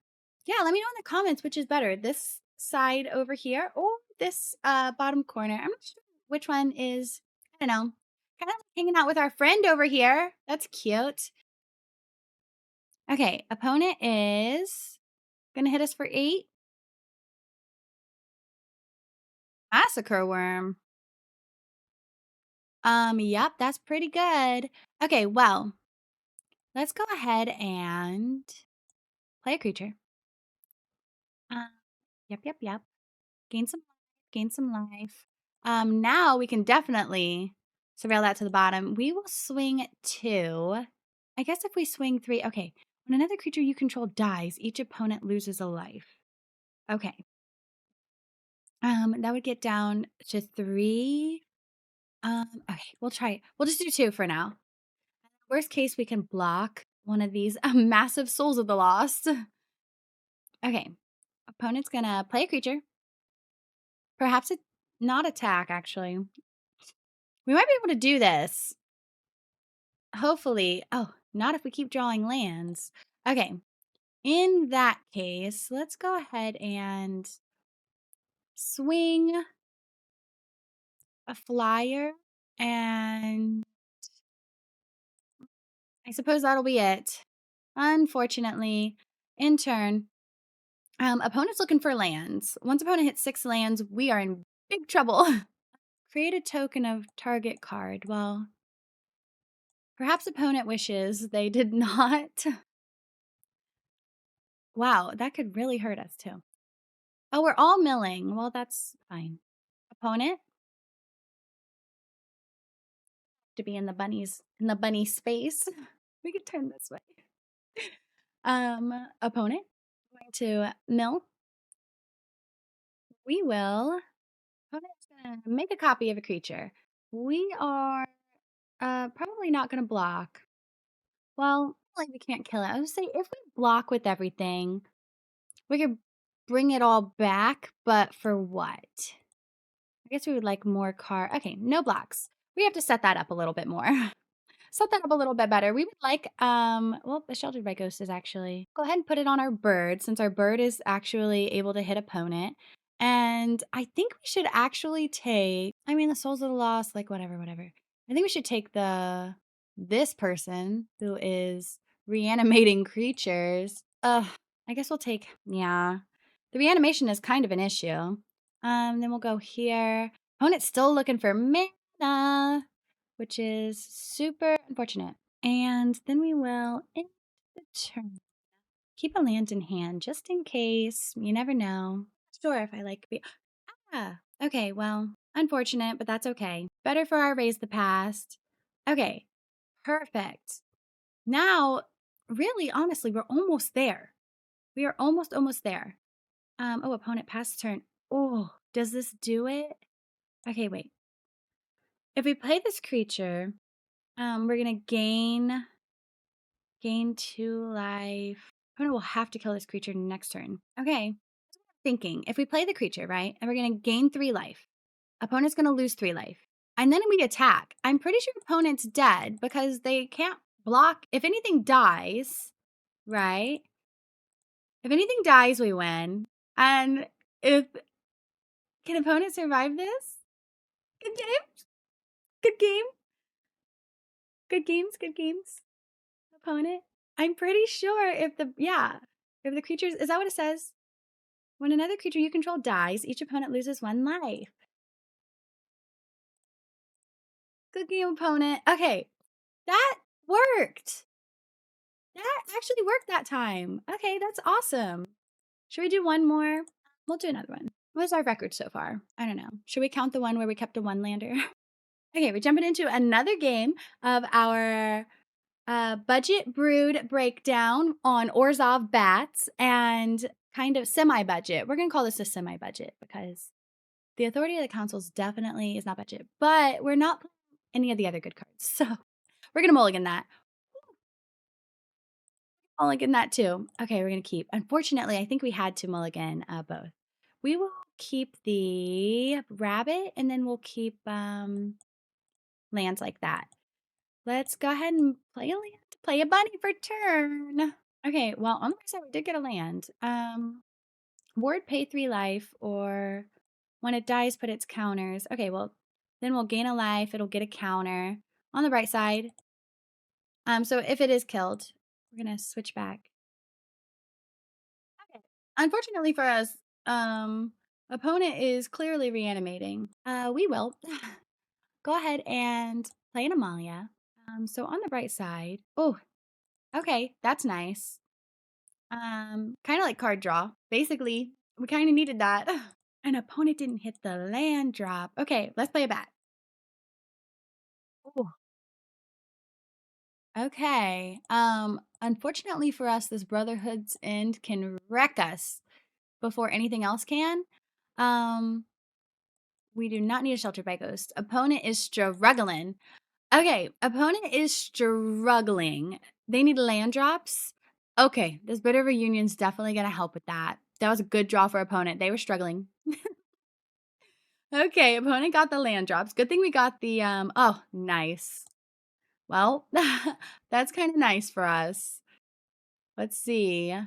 let me know in the comments which is better, this side over here or this bottom corner. I'm not sure which one is, I don't know, kind of like hanging out with our friend over here. That's cute. Okay, opponent is gonna hit us for 8. Massacre worm. Yep, that's pretty good. Okay, well, let's go ahead and play a creature. Yep. Gain some life. Now we can definitely surveil that to the bottom. We will swing 2. I guess if we swing 3, okay. When another creature you control dies, each opponent loses a life. Okay. That would get down to 3. Okay, we'll try it. We'll just do 2 for now. Worst case, we can block one of these massive Souls of the Lost. Okay. Opponent's gonna play a creature. Perhaps it not attack, actually. We might be able to do this. Hopefully. Oh, not if we keep drawing lands. Okay. In that case, let's go ahead and swing a flyer, and I suppose that'll be it. Unfortunately, in turn, opponent's looking for lands. Once opponent hits 6 lands, we are in big trouble. Create a token of target card. Well, perhaps opponent wishes they did not. Wow, that could really hurt us too. Oh, we're all milling. Well, that's fine. Opponent? to be in the bunny space. We could turn this way. Opponent going to mill. We will. Opponent's gonna make a copy of a creature. We are probably not gonna block. Well, like we can't kill it. I would say if we block with everything, we could bring it all back, but for what? I guess we would like more card. Okay, no blocks. We have to set that up a little bit more. Set that up a little bit better. We would like, well, the Sheltered by Ghost is actually, go ahead and put it on our bird since our bird is actually able to hit opponent. And I think we should actually take, I mean, the Souls of the Lost, like whatever. I think we should take this person who is reanimating creatures. I guess we'll take, yeah. The reanimation is kind of an issue. Then we'll go here. Opponent's still looking for mana, which is super unfortunate. And then we will end the turn. Keep a land in hand just in case. You never know. Sure, if I like be. Okay, well, unfortunate, but that's okay. Better for our Raise the Past. Okay, perfect. Now, really, honestly, we're almost there. We are almost there. Oh, opponent pass turn. Oh, does this do it? Okay, wait. If we play this creature, we're gonna gain 2 life. Opponent will have to kill this creature next turn. Okay. Thinking, if we play the creature, right, and we're gonna gain 3 life, opponent's gonna lose 3 life. And then we attack. I'm pretty sure opponent's dead because they can't block. If anything dies, right? If anything dies, we win. And if can opponent survive this? Good game. Good game. Good games. Opponent. I'm pretty sure if the creatures, is that what it says? When another creature you control dies, each opponent loses 1 life. Good game, opponent. Okay, that worked. That actually worked that time. Okay, that's awesome. Should we do one more? We'll do another one. What's our record so far? I don't know. Should we count the one where we kept a 1-lander? Okay, we're jumping into another game of our Budget Brewed Breakdown on Orzhov Bats and kind of semi-budget. We're going to call this a semi-budget because the Authority of the Councils definitely is not budget, but we're not playing any of the other good cards. So we're going to mulligan that. Mulligan that too. Okay, we're going to keep. Unfortunately, I think we had to mulligan both. We will keep the rabbit and then we'll keep lands like that. Let's go ahead and play a land. Play a bunny for turn. Okay, well, on the right side, we did get a land. Ward, pay 3 life, or when it dies, put its counters. Okay, well, then we'll gain a life. It'll get a counter. On the right side. So if it is killed, we're going to switch back. Okay. Unfortunately for us, opponent is clearly reanimating. We will go ahead and play an Amalia. So on the right side, oh, okay, that's nice. Kind of like card draw. Basically, we kind of needed that. An opponent didn't hit the land drop. Okay, let's play a bat. Ooh. Okay. Unfortunately for us, this Brotherhood's End can wreck us before anything else can. We do not need a Shelter by Ghost. Opponent is struggling. Okay, opponent is struggling. They need land drops. Okay, this Bitter Reunion's definitely going to help with that. That was a good draw for opponent. They were struggling. Okay, opponent got the land drops. Good thing we got the, oh, nice. Well, that's kind of nice for us. Let's see.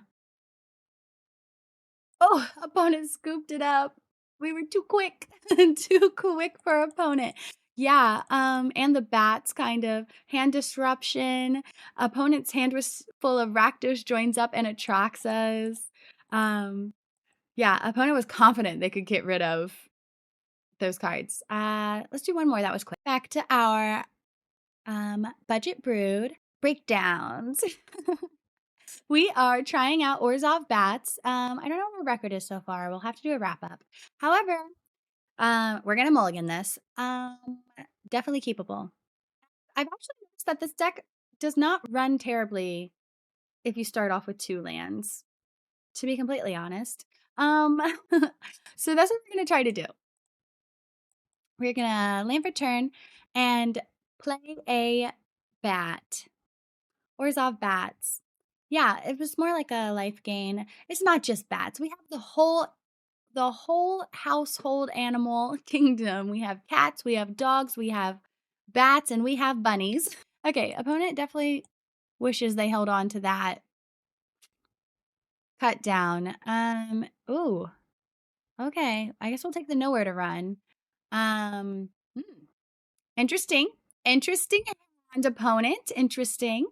Oh, opponent scooped it up. We were too quick. Too quick for opponent. Yeah, and the bats kind of hand disruption. Opponent's hand was full of Rakdos joins up and attracts us. Yeah, opponent was confident they could get rid of those cards. Let's do one more. That was quick. Back to our Budget Brewed Breakdowns. We are trying out Orzhov Bats. I don't know what our record is so far. We'll have to do a wrap up. However, we're gonna mulligan this. Definitely keepable. I've actually noticed that this deck does not run terribly if you start off with 2 lands, to be completely honest. Um, so that's what we're gonna try to do. We're gonna land for turn and play a bat. Orzhov Bats. Yeah, it was more like a life gain. It's not just bats. We have the whole household animal kingdom. We have cats, we have dogs, we have bats, and we have bunnies. Okay, opponent definitely wishes they held on to that cut down. Ooh, okay. I guess we'll take the nowhere to run. Hmm, interesting. Interesting hand, opponent. Interesting.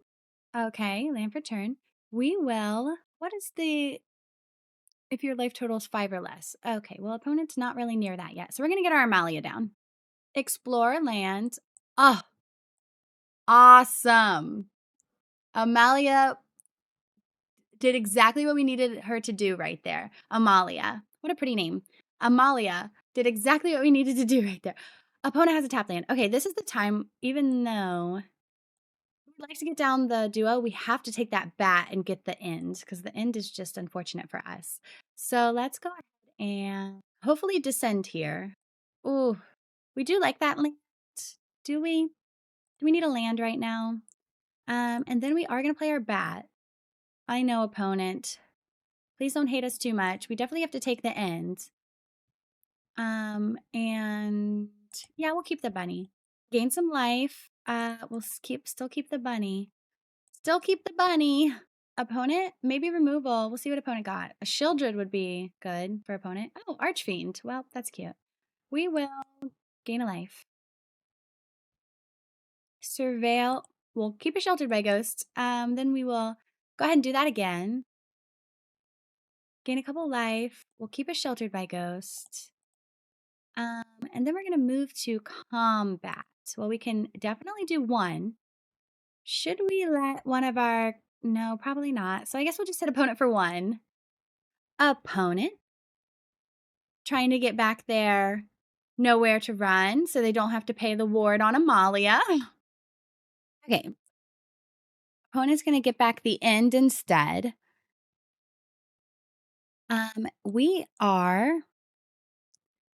Okay, land for turn. We will. What is the if your life total is 5 or less? Okay, well, opponent's not really near that yet. So we're going to get our Amalia down. Explore land. Oh, awesome. Amalia did exactly what we needed her to do right there. Amalia. What a pretty name. Amalia did exactly what we needed to do right there. Opponent has a tap land. Okay, this is the time, even though we'd like to get down the duo, we have to take that bat and get the end because the end is just unfortunate for us. So let's go ahead and hopefully descend here. Ooh, we do like that land. Do we? Do we need a land right now? And then we are going to play our bat. I know, opponent. Please don't hate us too much. We definitely have to take the end. And yeah, we'll keep the bunny. Gain some life. We'll still keep the bunny. Still keep the bunny. Opponent, maybe removal. We'll see what opponent got. A Shieldred would be good for opponent. Oh, Archfiend. Well, that's cute. We will gain a life. Surveil. We'll keep it sheltered by ghost. Then we will go ahead and do that again. Gain a couple life. We'll keep it sheltered by ghost. And then we're going to move to combat. Well, we can definitely do one. Should we let one of our... No, probably not. So I guess we'll just hit opponent for one. Opponent. Trying to get back there. Nowhere to run, so they don't have to pay the ward on Amalia. Okay. Opponent's going to get back the end instead. We are...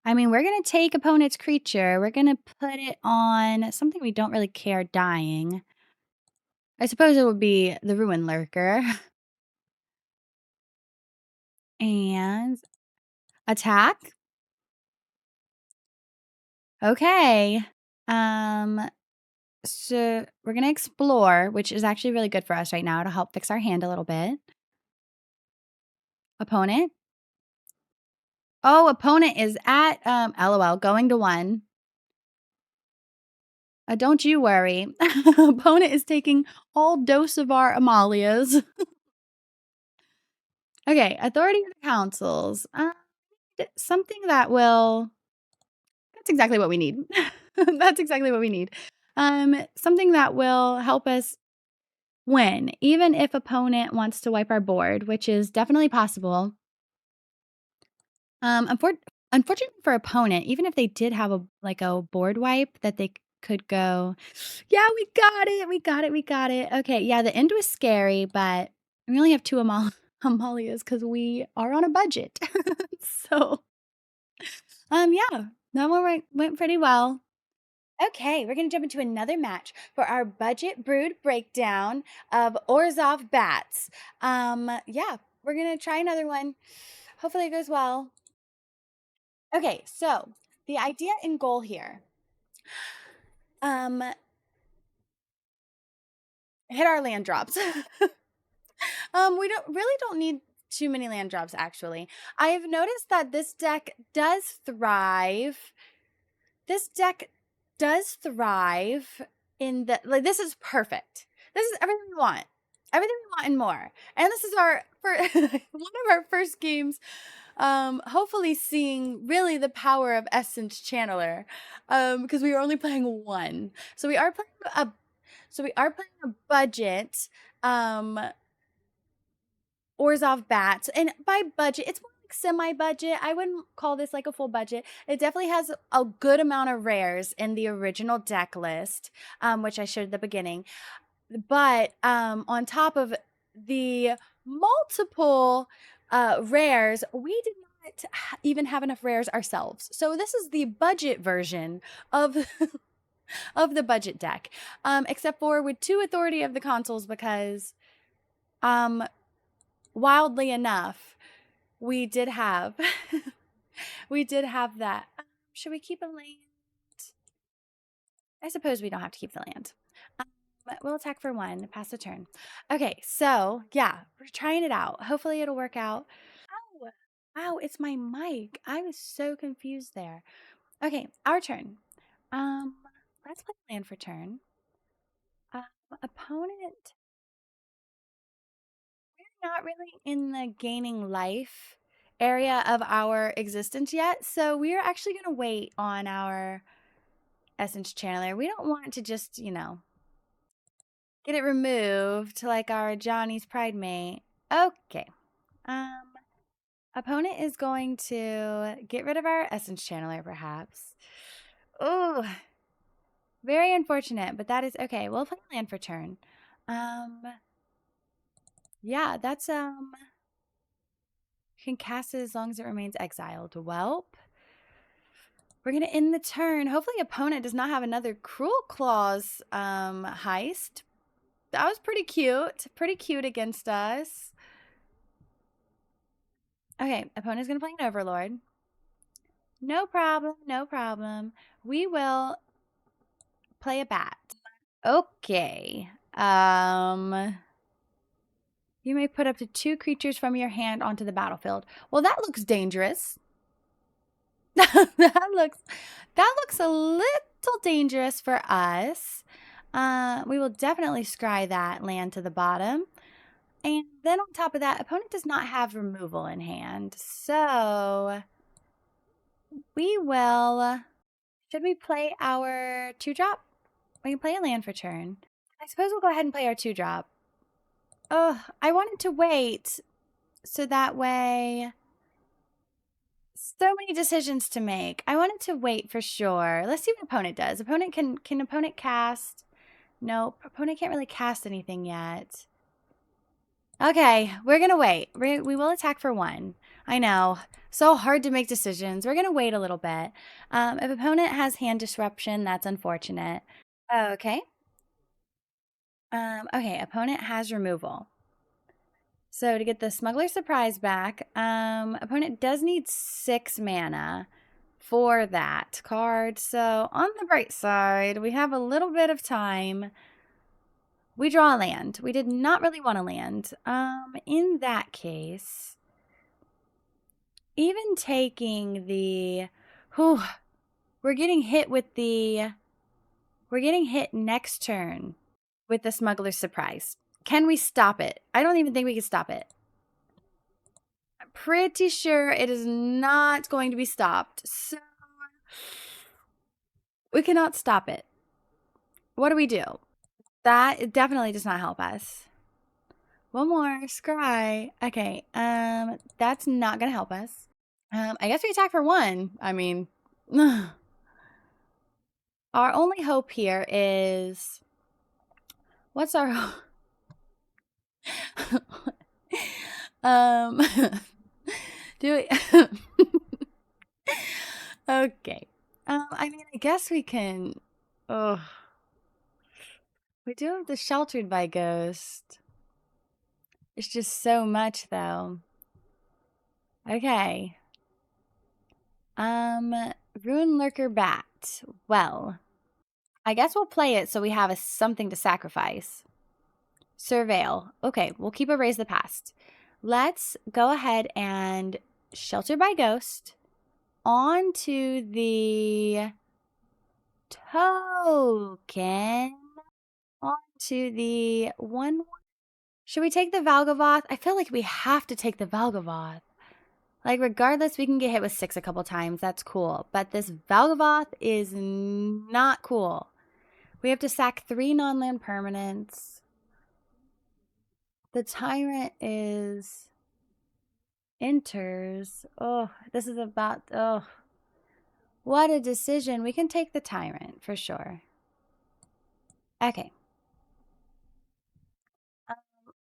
I mean, we're going to take opponent's creature. We're going to put it on something we don't really care dying. I suppose it would be the Ruin Lurker. And attack. Okay. So we're going to explore, which is actually really good for us right now to help fix our hand a little bit. Opponent. Oh, opponent is at, LOL, going to 1. Don't you worry. Opponent is taking all dose of our Amalias. Okay, authority of the councils. Something that will... That's exactly what we need. That's exactly what we need. Something that will help us win, even if opponent wants to wipe our board, which is definitely possible. Unfortunately for opponent, even if they did have a board wipe that they could go, yeah, we got it, we got it, we got it. Okay, yeah, the end was scary, but we only have 2 Amalias because we are on a budget. So, yeah, that one went pretty well. Okay, we're going to jump into another match for our Budget Brewed Breakdown of Orzhov Bats. Yeah, we're going to try another one. Hopefully it goes well. Okay, so the idea and goal here. Hit our land drops. We don't need too many land drops, actually. I have noticed that this deck does thrive. This deck does thrive in the... Like, this is perfect. This is everything we want. Everything we want and more. And this is our one of our first games, hopefully seeing really the power of Essence Channeler, because we are only playing 1. So we are playing a budget, Orzhov Bats. And by budget, it's more semi-budget. I wouldn't call this like a full budget. It definitely has a good amount of rares in the original deck list, which I showed at the beginning. But on top of the multiple rares, we did not even have enough rares ourselves. So this is the budget version of of the budget deck, except for with 2 authority of the consoles, because wildly enough, we did have we did have that. Should we keep a land? I suppose we don't have to keep the land. We'll attack for 1, pass the turn. Okay, so yeah, we're trying it out. Hopefully it'll work out. Oh, wow, it's my mic. I was so confused there. Okay, our turn. Let's play land for turn. Opponent. We're not really in the gaining life area of our existence yet, so we're actually going to wait on our essence channeler. We don't want to just, get it removed like our Johnny's Pride mate. Okay. Opponent is going to get rid of our essence channeler, perhaps. Oh, very unfortunate, but that is okay. We'll play land for turn. Yeah, that's can cast it as long as it remains exiled. Welp. We're gonna end the turn. Hopefully opponent does not have another Cruel Claws heist. That was pretty cute. Pretty cute against us. Okay, opponent's gonna play an Overlord. No problem, no problem. We will play a bat. Okay. You may put up to 2 creatures from your hand onto the battlefield. Well, that looks dangerous. that looks a little dangerous for us. We will definitely scry that land to the bottom. And then on top of that, opponent does not have removal in hand. So we will... Should we play our 2-drop? We can play a land for turn. I suppose we'll go ahead and play our 2-drop. Oh, I wanted to wait so that way... So many decisions to make. I wanted to wait for sure. Let's see what opponent does. Opponent can opponent cast? Nope. Opponent can't really cast anything yet. Okay, we're gonna wait. We will attack for 1. I know. So hard to make decisions. We're gonna wait a little bit. If opponent has hand disruption, that's unfortunate. Okay. Okay, opponent has removal. So to get the Smuggler Surprise back, opponent does need 6 mana for that card. So on the bright side, we have a little bit of time. We draw a land. We did not really want to land. In that case, even taking the... we're getting hit with the... We're getting hit next turn with the Smuggler's Surprise. Can we stop it? I don't even think we can stop it. I'm pretty sure it is not going to be stopped. So we cannot stop it. What do we do? That definitely does not help us. One more. Scry. Okay. That's not going to help us. I guess we attack for 1. I mean, our only hope here is... What's our... do we... Okay. I mean, I guess we can... Oh. We do have the Sheltered by Ghost. It's just so much, though. Okay. Rune Lurker Bat. Well, I guess we'll play it so we have something to sacrifice. Surveil. Okay, we'll keep a Raise the Past. Let's go ahead and Shelter by Ghost onto the token. Onto the 1. Should we take the Valgavoth? I feel like we have to take the Valgavoth. Like, regardless, we can get hit with 6 a couple times. That's cool. But this Valgavoth is not cool. We have to sack 3 non-land permanents. The Tyrant is enters. Oh, this is about, oh, what a decision. We can take the tyrant for sure. Okay.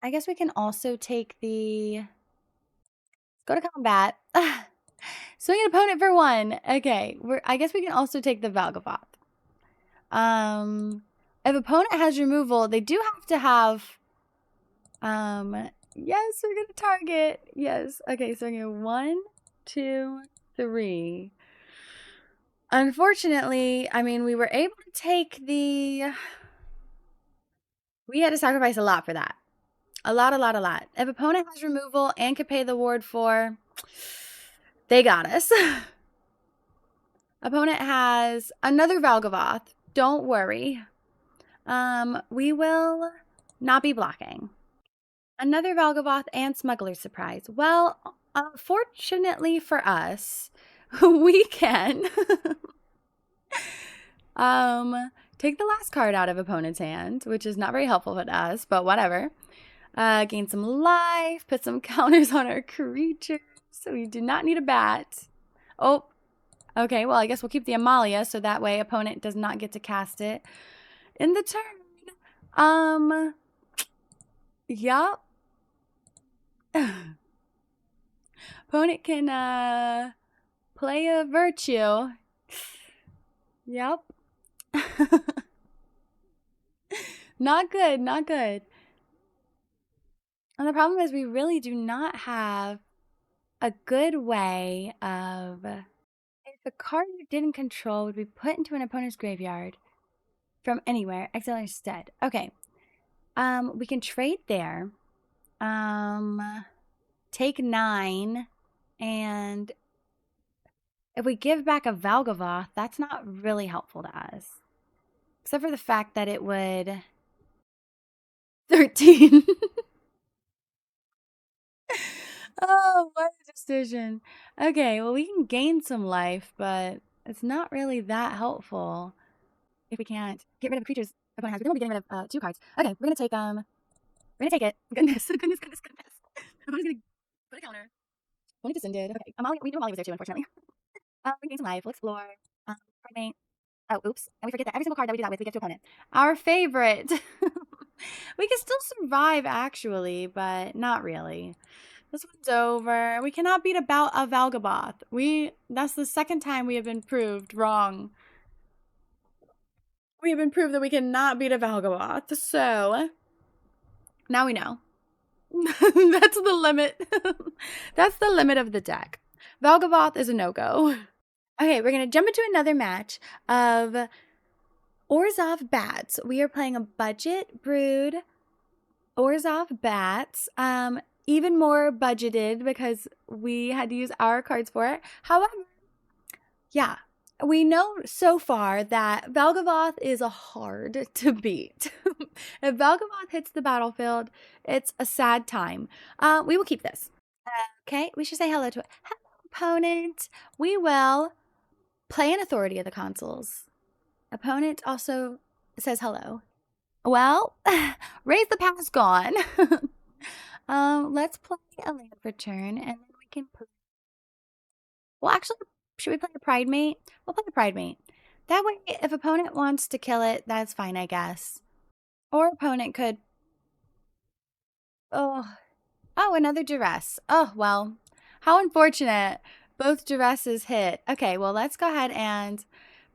I guess we can also take the, go to combat. Swing an opponent for 1. Okay, I guess we can also take the Valgavoth. If opponent has removal, they do have to have, yes, we're gonna target. Yes. Okay, so we're gonna 1, 2, 3. Unfortunately, I mean, we were able to take the, we had to sacrifice a lot for that. A lot. If opponent has removal and can pay the ward for, they got us. Opponent has another Valgavoth. Don't worry. We will not be blocking. Another Valgavoth and Smuggler's Surprise. Well, fortunately for us, we can take the last card out of opponent's hand, which is not very helpful to us, but whatever. Gain some life, put some counters on our creatures, so we do not need a bat. Oh, okay, well, I guess we'll keep the Amalia, so that way opponent does not get to cast it in the turn. Yup. Opponent can, play a Virtue. Yep. Not good, not good. And the problem is we really do not have a good way of, if the card you didn't control would be put into an opponent's graveyard from anywhere, exile instead. Okay. We can trade there. Take 9, and if we give back a Valgavoth, that's not really helpful to us. Except for the fact that it would 13. Oh, what a decision. Okay, well, we can gain some life, but it's not really that helpful if we can't get rid of creatures opponent has. We don't be getting rid of 2 cards. Okay, we're gonna take it. Goodness. Opponent's gonna put a counter. Opponent descended. Okay, Amalia, we knew Amalia was there too, unfortunately. We gain some life. We'll explore. Primate. Oh, oops. And we forget that every single card that we do that with, we get to opponent. Our favorite. We can still survive, actually, but not really. This one's over. We cannot beat a Valgavoth. That's the second time we have been proved wrong. We have been proved that we cannot beat a Valgavoth. So, now we know. That's the limit. That's the limit of the deck. Valgavoth is a no-go. Okay, we're going to jump into another match of Orzhov Bats. We are playing a Budget Brewed Orzhov Bats. Even more budgeted because we had to use our cards for it. However, yeah, we know so far that Valgavoth is hard to beat. If Valgavoth hits the battlefield, it's a sad time. We will keep this. Okay, we should say hello to it. Hello, opponent. We will play an Authority of the Consuls. Opponent also says hello. Well, raise the past gone. Let's play a land for turn, and then we can play. Well, actually, should we play a Pride Mate? We'll play a Pride Mate. That way, if opponent wants to kill it, that's fine, I guess. Or opponent could. Oh, another Duress. Oh, well, how unfortunate. Both Duresses hit. Okay, well, let's go ahead and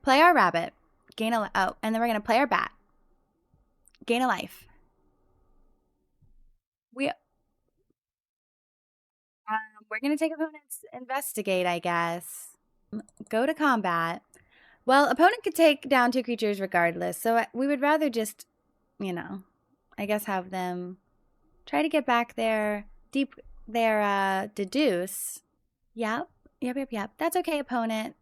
play our rabbit. Gain a, oh, and then we're going to play our bat. Gain a life. We're going to take opponent's investigate, I guess. Go to combat. Well, opponent could take down 2 creatures regardless, so we would rather just, I guess have them try to get back their deduce. Yep. That's okay, opponent.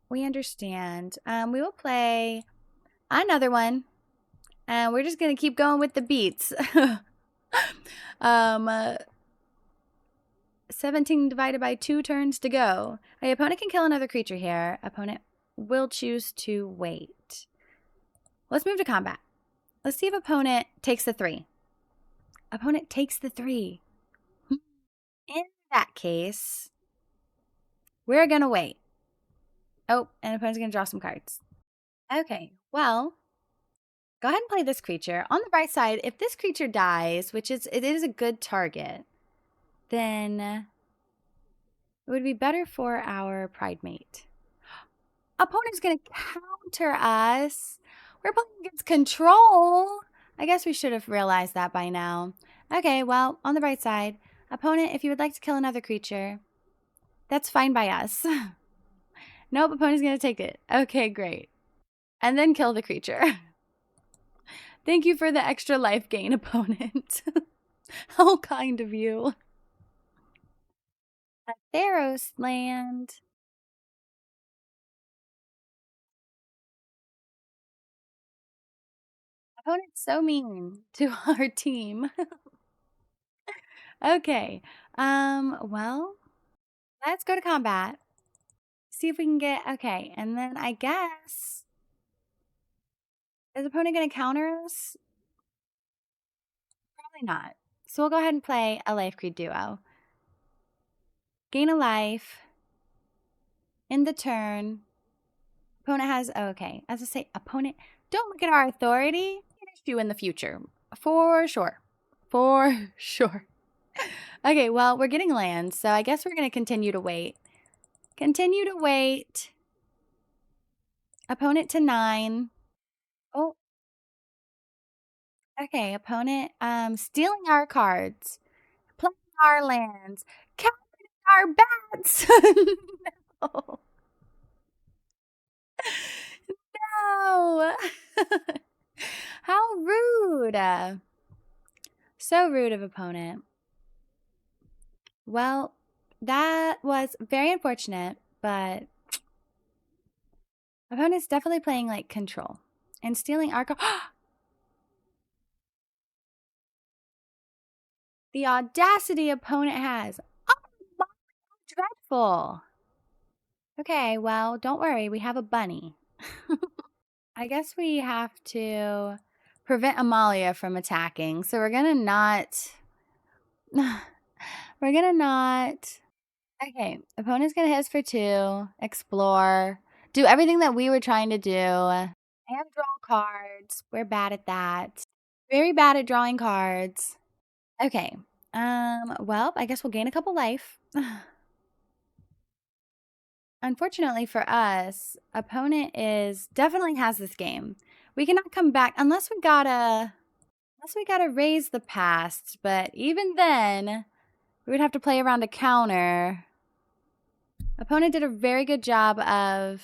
We understand. We will play another one, and we're just going to keep going with the beats. 17 divided by 2 turns to go. The opponent can kill another creature here. Opponent will choose to wait. Let's move to combat. Let's see if opponent takes the 3. Opponent takes the 3. that case, we're going to wait. Oh, and the opponent's going to draw some cards. Okay, well, go ahead and play this creature. On the bright side, if this creature dies, which it is a good target, then it would be better for our pride mate. Opponent's going to counter us. We're playing against control. I guess we should have realized that by now. Okay, well, on the bright side, opponent, if you would like to kill another creature, that's fine by us. Nope, opponent's going to take it. Okay, great. And then kill the creature. Thank you for the extra life gain, opponent. How kind of you. A Theros land. Opponent's so mean to our team. Okay. Well, let's go to combat. See if we can get, okay. And then I guess, is the opponent going to counter us? Probably not. So we'll go ahead and play a Life Creed Duo. Gain a life. In the turn. Opponent has, okay. As I say, opponent, don't look at our authority. An issue in the future. For sure. For sure. Okay, well, we're getting lands, so I guess we're going to continue to wait. Continue to wait. Opponent to 9. Oh. Okay, opponent stealing our cards. Playing our lands. Counting our bats. No. No. How rude. So rude of opponent. Well, that was very unfortunate, but opponent's definitely playing like control and stealing our card. The audacity opponent has. Oh my, dreadful. Okay, well, don't worry. We have a bunny. I guess we have to prevent Amalia from attacking. So we're going to not. We're going to not. Okay, opponent's going to hit us for 2. Explore. Do everything that we were trying to do. And draw cards. We're bad at that. Very bad at drawing cards. Okay. Well, I guess we'll gain a couple life. Unfortunately for us, opponent definitely has this game. We cannot come back unless we gotta raise the past, but even then, we would have to play around a counter. Opponent did a very good job of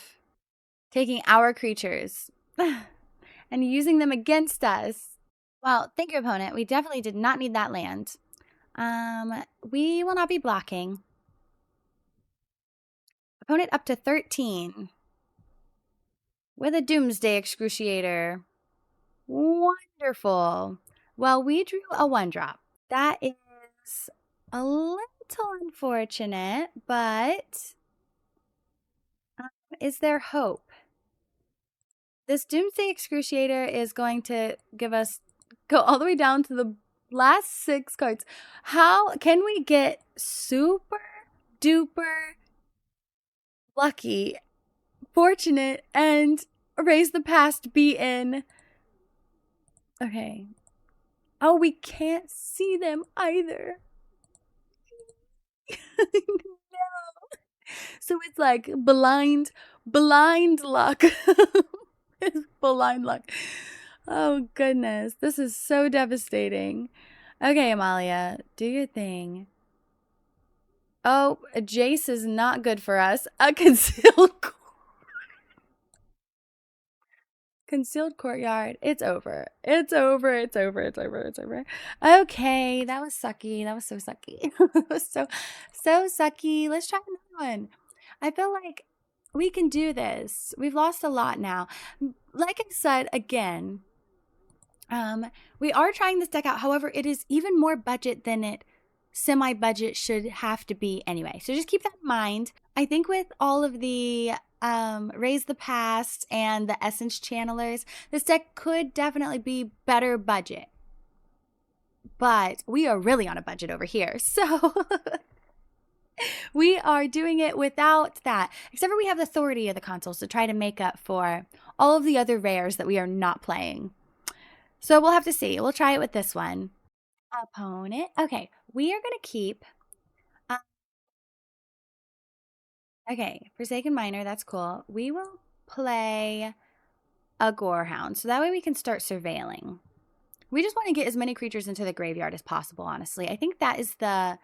taking our creatures and using them against us. Well, thank you, opponent. We definitely did not need that land. We will not be blocking. Opponent up to 13. With a Doomsday Excruciator. Wonderful. Well, we drew a 1-drop. That is a little unfortunate, but is there hope? This Doomsday Excruciator is going to go all the way down to the last 6 cards. How can we get super duper lucky, fortunate, and erase the past be in? Okay. Oh, we can't see them either. No. So it's like blind luck. It's blind luck. Oh, goodness. This is so devastating. Okay, Amalia, do your thing. Oh, Jace is not good for us. A concealed courtyard. It's over. It's over. It's over. It's over. It's over. Okay, that was sucky. That was so sucky. That was so sucky. Let's try another one. I feel like we can do this. We've lost a lot now. Like I said, again, we are trying this deck out. However, it is even more budget than it semi-budget should have to be anyway. So just keep that in mind. I think with all of the Raise the Past and the Essence Channelers, this deck could definitely be better budget. But we are really on a budget over here. So We are doing it without that. Except for we have the authority of the consoles to try to make up for all of the other rares that we are not playing. So we'll have to see. We'll try it with this one. Opponent. Okay, we are going to keep... okay, Forsaken Miner, that's cool. We will play a Gorehound, so that way we can start surveilling. We just want to get as many creatures into the graveyard as possible, honestly. I think that is the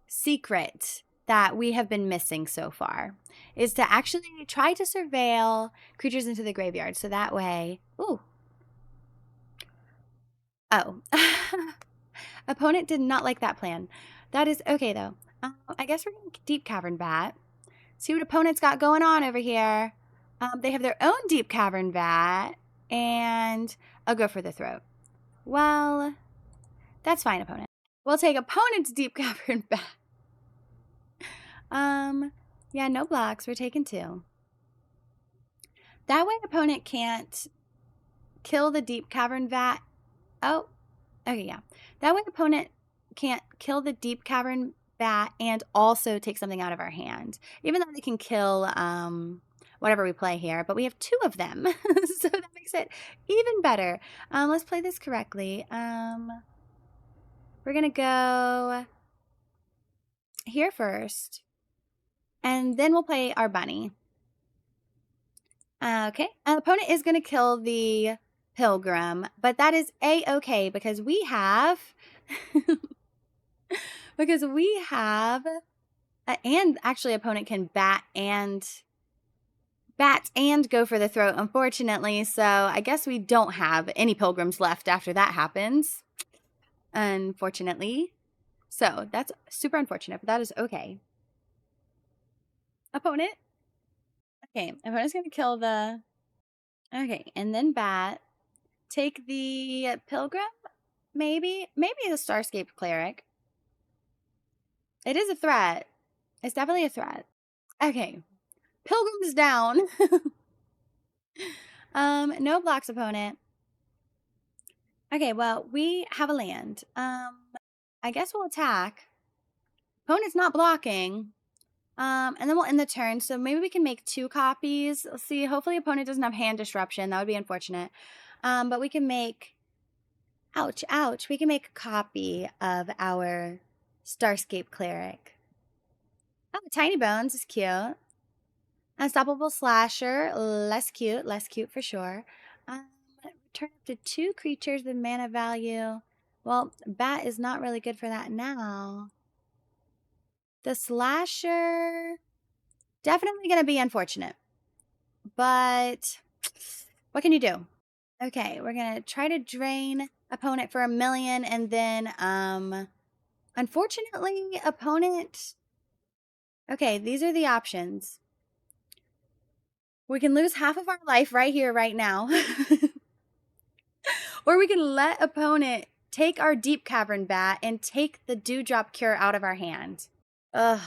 secret that we have been missing so far, is to actually try to surveil creatures into the graveyard, so that way... ooh. Oh. Opponent did not like that plan. That is okay, though. I guess we're going to Deep Cavern Bat. See what opponent's got going on over here. They have their own Deep Cavern Bat, and I'll go for the Throat. Well, that's fine, opponent. We'll take opponent's Deep Cavern Bat. Yeah, no blocks. We're taking 2. That way opponent can't kill the Deep Cavern Bat. Oh, okay, yeah. That way opponent can't kill the Deep Cavern Bat and also take something out of our hand. Even though they can kill whatever we play here, but we have 2 of them. So that makes it even better. Let's play this correctly. We're gonna go here first, and then we'll play our bunny. Okay, opponent is gonna kill the Pilgrim, but that is a-okay because we have and actually opponent can bat and go for the Throat, unfortunately. So I guess we don't have any Pilgrims left after that happens, unfortunately. So that's super unfortunate, but that is okay. Opponent. Okay, opponent's gonna kill the... okay, and then bat. Take the Pilgrim, maybe the Starscape Cleric. It is a threat. It's definitely a threat. Okay, Pilgrim's down. No blocks, opponent. Okay, well, we have a land. I guess we'll attack. Opponent's not blocking. And then we'll end the turn. So maybe we can make 2 copies. Let's see. Hopefully opponent doesn't have hand disruption. That would be unfortunate. But we can make... ouch, ouch. We can make a copy of our Starscape Cleric. Oh, Tiny Bones is cute. Unstoppable Slasher, less cute for sure. Return up to 2 creatures with mana value. Well, Bat is not really good for that now. The Slasher, definitely going to be unfortunate. But what can you do? Okay, we're going to try to drain opponent for 1,000,000, and then, unfortunately, opponent... okay, these are the options. We can lose half of our life right here, right now. Or we can let opponent take our Deep Cavern Bat and take the Dewdrop Cure out of our hand. Ugh.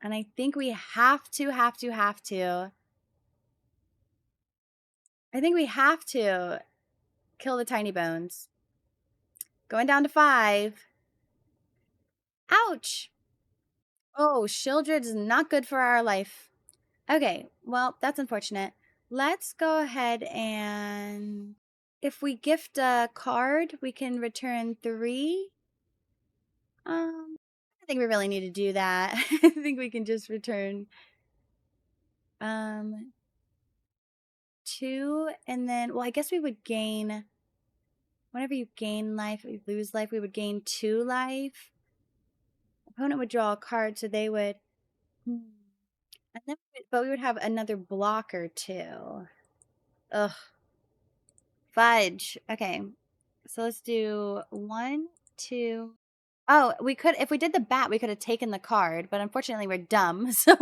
And I think we have to. I think we have to kill the Tiny Bones. Going down to 5. Ouch. Oh, Shieldred is not good for our life. Okay, well, that's unfortunate. Let's go ahead and... if we gift a card, we can return 3. I think we really need to do that. I think we can just return 2, and then, well, I guess we would gain... whenever you gain life, you lose life, we would gain 2 life. Opponent would draw a card, so they would... and then, but we would have another blocker too. Ugh. Fudge. Okay. So let's do 1, 2. Oh, we could, if we did the bat, we could have taken the card, but unfortunately we're dumb, so...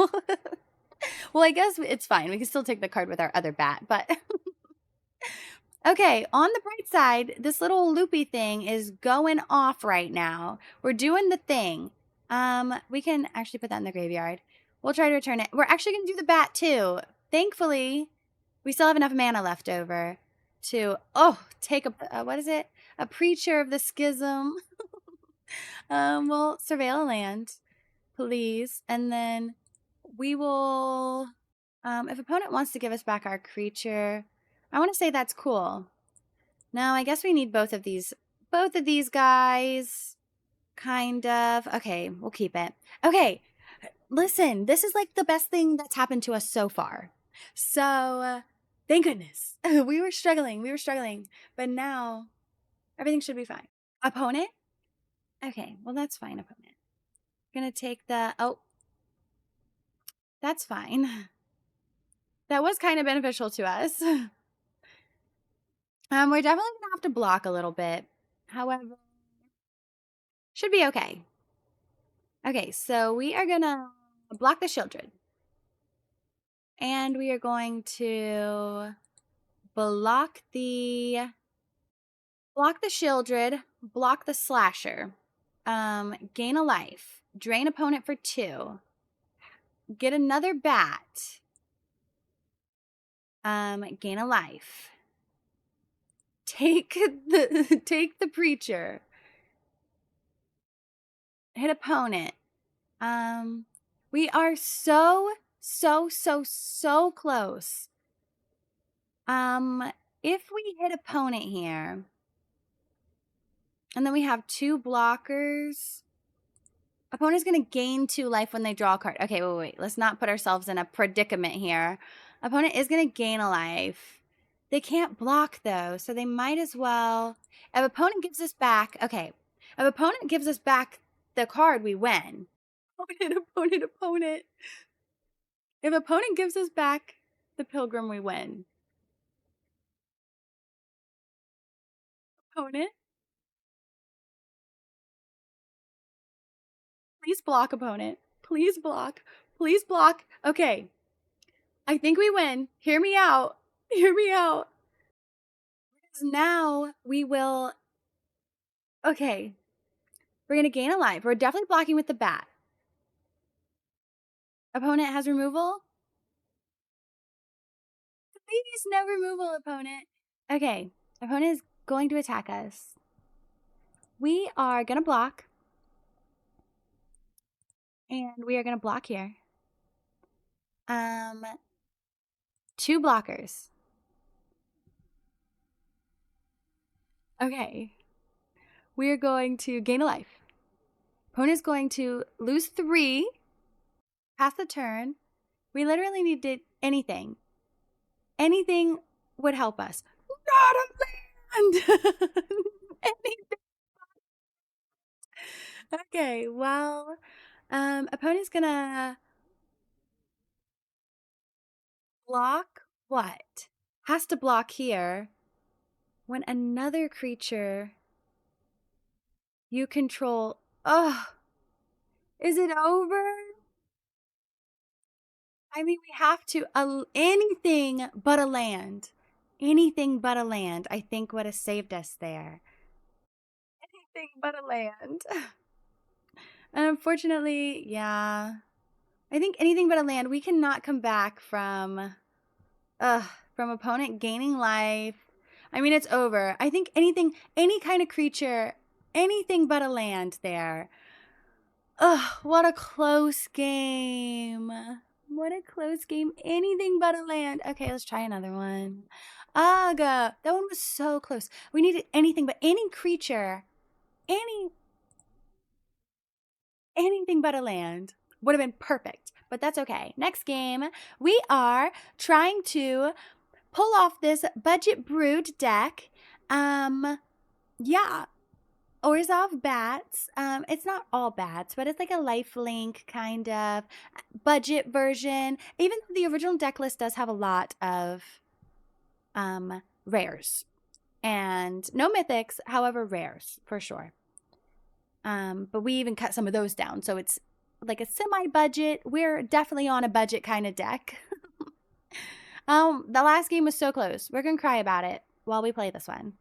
well, I guess it's fine. We can still take the card with our other bat, but... okay, on the bright side, this little loopy thing is going off right now. We're doing the thing. We can actually put that in the graveyard. We'll try to return it. We're actually going to do the bat, too. Thankfully, we still have enough mana left over to, take a, what is it? A Preacher of the Schism. We'll surveil a land. please. And then we will, if opponent wants to give us back our creature, I want to say that's cool. Now, I guess we need both of these guys, kind of. Okay, we'll keep it. Okay, listen, this is like the best thing that's happened to us so far. So, thank goodness. We were struggling, but now everything should be fine. Opponent? Okay, well, that's fine, opponent. Gonna take the, oh, that's fine. That was kind of beneficial to us. We're definitely gonna have to block a little bit. However, should be okay. Okay, so we are gonna block the children. And we are going to block the Shieldred, block the Slasher, gain a life, drain opponent for 2, get another bat, gain a life, take the Preacher, hit opponent. We are so close. If we hit opponent here, and then we have 2 blockers, opponent's going to gain 2 life when they draw a card. Okay, wait. Let's not put ourselves in a predicament here. Opponent is going to gain a life. They can't block, though, so they might as well. If opponent gives us back, okay. If opponent gives us back the card, we win. Opponent. If opponent gives us back the Pilgrim, we win. Opponent. Please block, opponent. Please block. Please block. Okay. I think we win. Hear me out. Hear me out. Because now we will... Okay. We're going to gain a life. We're definitely blocking with the bat. Opponent has removal. Please, no removal, opponent. Okay. Opponent is going to attack us. We are going to block. And we are going to block here. 2 blockers. Okay. We are going to gain a life. Opponent is going to lose 3. Pass the turn. We literally need to anything. Anything would help us. Not a land! Anything. Okay, well, opponent's gonna block what? Has to block here when another creature you control. Oh, is it over? I mean, we have to. Anything but a land. Anything but a land, I think, would have saved us there. Anything but a land. Unfortunately, yeah. I think anything but a land. We cannot come back from opponent gaining life. I mean, it's over. I think anything, any kind of creature, anything but a land there. Ugh, what a close game. What a close game. Anything but a land. Okay, let's try another one. Aga. That one was so close. We needed anything but any creature. Anything but a land. Would have been perfect. But that's okay. Next game, we are trying to pull off this Budget Brewed deck. Yeah. Orzhov Bats. It's not all bats, but it's like a lifelink kind of budget version. Even though the original deck list does have a lot of rares. And no mythics, however, rares for sure. But we even cut some of those down. So it's like a semi-budget. We're definitely on a budget kind of deck. The last game was so close. We're going to cry about it while we play this one.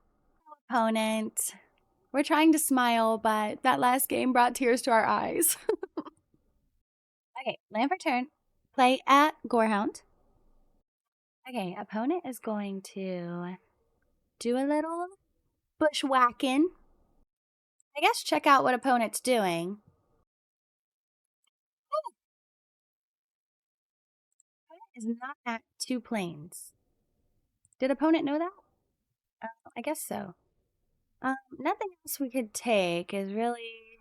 Opponent. We're trying to smile, but that last game brought tears to our eyes. Okay, land for turn. Play at Gorehound. Okay, opponent is going to do a little bushwhacking. I guess check out what opponent's doing. is not at 2 plains. Did opponent know that? I guess so. Nothing else we could take is really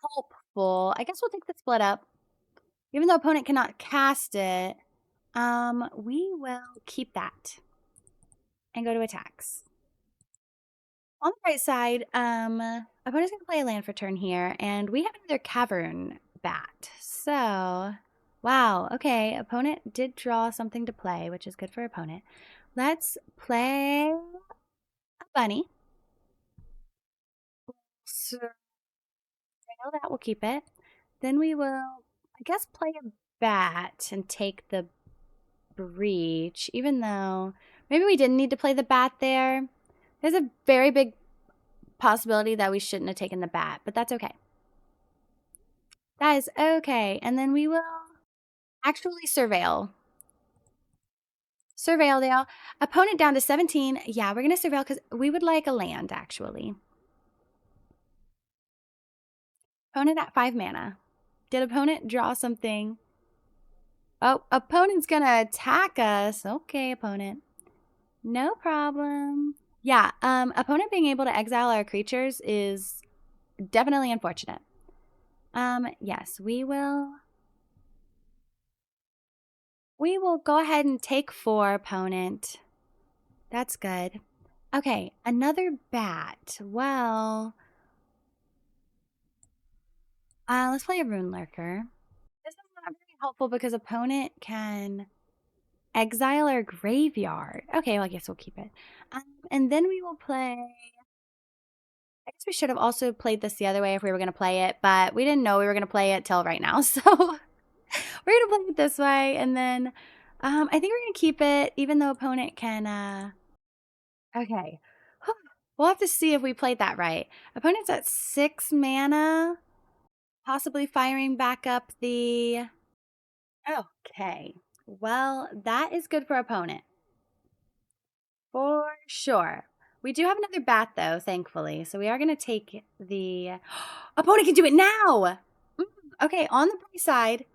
helpful. I guess we'll take the split up. Even though opponent cannot cast it, we will keep that and go to attacks. On the right side, opponent's gonna play a land for turn here, and we have another cavern bat. So, wow, okay, opponent did draw something to play, which is good for opponent. Let's play a bunny. So, I know that will keep it. Then we will, I guess, play a bat and take the breach, even though maybe we didn't need to play the bat there. There's a very big possibility that we shouldn't have taken the bat, but that's okay. That is okay. And then we will actually surveil. Surveil, Dale. Opponent down to 17. Yeah, we're going to surveil because we would like a land, actually. Opponent at 5 mana. Did opponent draw something? Oh, opponent's going to attack us. Okay, opponent. No problem. Yeah, opponent being able to exile our creatures is definitely unfortunate. Yes, we will go ahead and take 4, opponent. That's good. Okay, another bat. Well, let's play a Rune Lurker. This is not very helpful because opponent can exile our graveyard. Okay, well, I guess we'll keep it. And then we will play... I guess we should have also played this the other way if we were going to play it, but we didn't know we were going to play it till right now, so... we're going to play it this way, and then I think we're going to keep it, even though opponent can... Okay. We'll have to see if we played that right. Opponent's at 6 mana, possibly firing back up the... Okay. Well, that is good for opponent. For sure. We do have another bat, though, thankfully, so we are going to take the... Opponent can do it now! Okay, on the play side...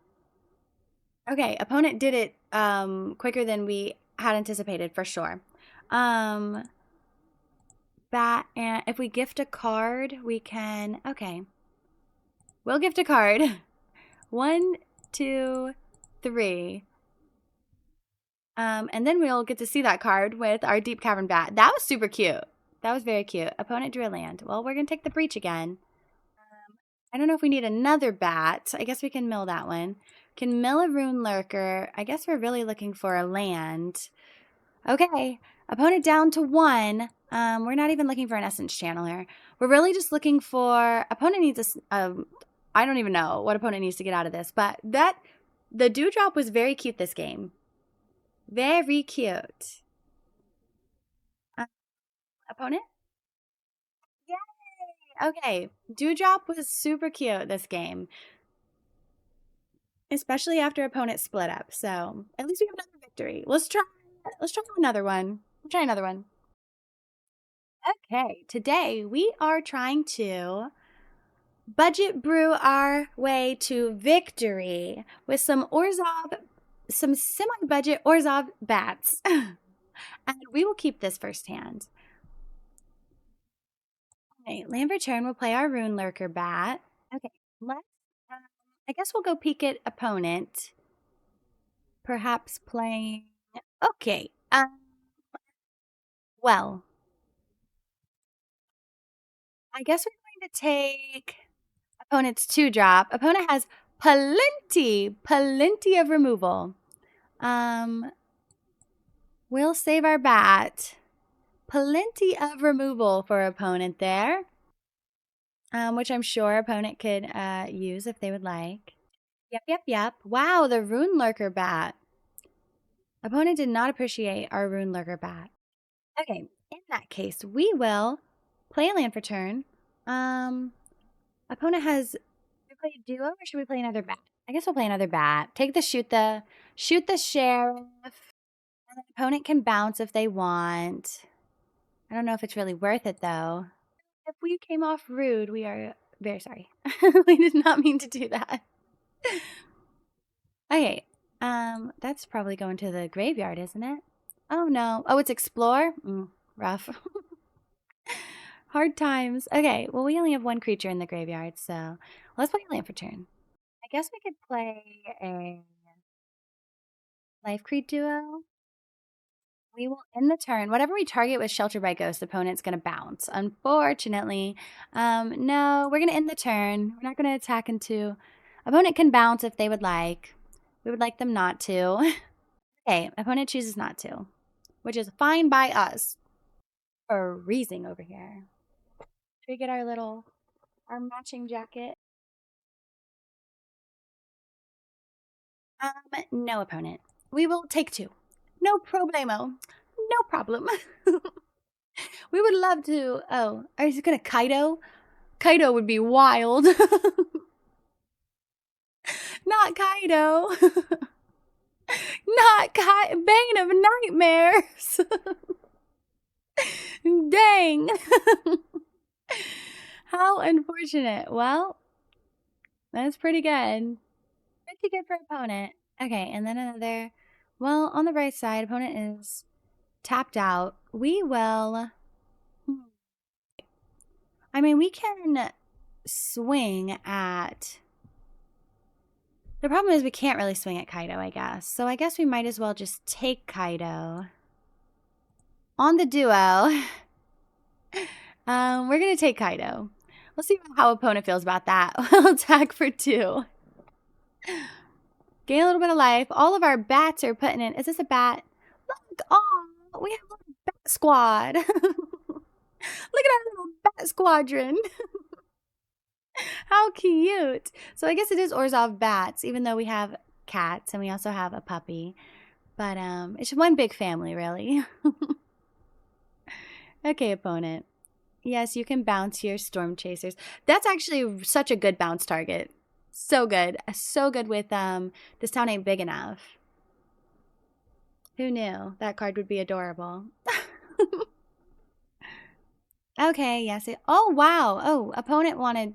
Okay, opponent did it quicker than we had anticipated, for sure. Bat, and if we gift a card, we can... Okay. We'll gift a card. 1, 2, 3. And then we'll get to see that card with our Deep Cavern Bat. That was super cute. That was very cute. Opponent drew a land. Well, we're going to take the breach again. I don't know if we need another bat. I guess we can mill that one. Can mill a Rune Lurker. I guess we're really looking for a land. Okay. Opponent down to 1. We're not even looking for an Essence Channeler. We're really just looking for... Opponent needs a... I don't even know what opponent needs to get out of this, but the Dewdrop was very cute this game. Very cute. Opponent? Yay! Okay. Dewdrop was super cute this game. Especially after opponent split up. So at least we have another victory. Let's try another one. We'll try another one. Okay. Today we are trying to budget brew our way to victory with some semi-budget Orzhov Bats. And we will keep this first hand. Okay, land for turn, we'll play our Rune Lurker Bat. Okay, let's, I guess we'll go peek at opponent. Perhaps playing, okay, well, I guess we're going to take opponent's 2-drop. Opponent has plenty of removal. We'll save our bat. Plenty of removal for opponent there. Which I'm sure opponent could use if they would like. Yep. Wow, the Rune Lurker Bat. Opponent did not appreciate our Rune Lurker Bat. Okay, in that case, we will play a land for turn. Opponent has... Should we play a duo or should we play another bat? I guess we'll play another bat. Take the shoot the sheriff. And the opponent can bounce if they want. I don't know if it's really worth it, though. If we came off rude, we are very sorry. We did not mean to do that. Okay, That's probably going to the graveyard, isn't it? Oh no. Oh, it's explore? Rough. Hard times. Okay, well, we only have one creature in the graveyard, so let's play a land for turn. I guess we could play a life creed duo. We will end the turn. Whatever we target with Shelter by Ghost, the opponent's going to bounce. Unfortunately, no, we're going to end the turn. We're not going to attack into. Opponent can bounce if they would like. We would like them not to. Okay, opponent chooses not to, which is fine by us. Freezing over here. Should we get our matching jacket? No, opponent. We will take 2. No problemo. No problem. We would love to. Oh, are you gonna Kaido? Kaido would be wild. Not Kaido. Not Bane of Nightmares. Dang. How unfortunate. Well, that's pretty good. Pretty good for opponent. Okay, and then another. Well, on the right side, opponent is tapped out. We will. I mean, we can swing at. The problem is we can't really swing at Kaido, I guess. So I guess we might as well just take Kaido. On the duo, we're going to take Kaido. We'll see how opponent feels about that. We'll attack for 2. Gain a little bit of life. All of our bats are putting in. Is this a bat? Look, oh, we have a little bat squad. Look at our little bat squadron. How cute. So I guess it is Orzhov Bats, even though we have cats and we also have a puppy. But it's one big family, really. Okay, opponent. Yes, you can bounce your Storm Chasers. That's actually such a good bounce target. So good. So good with this town ain't big enough. Who knew that card would be adorable? Okay, yes. Oh, wow. Oh, opponent wanted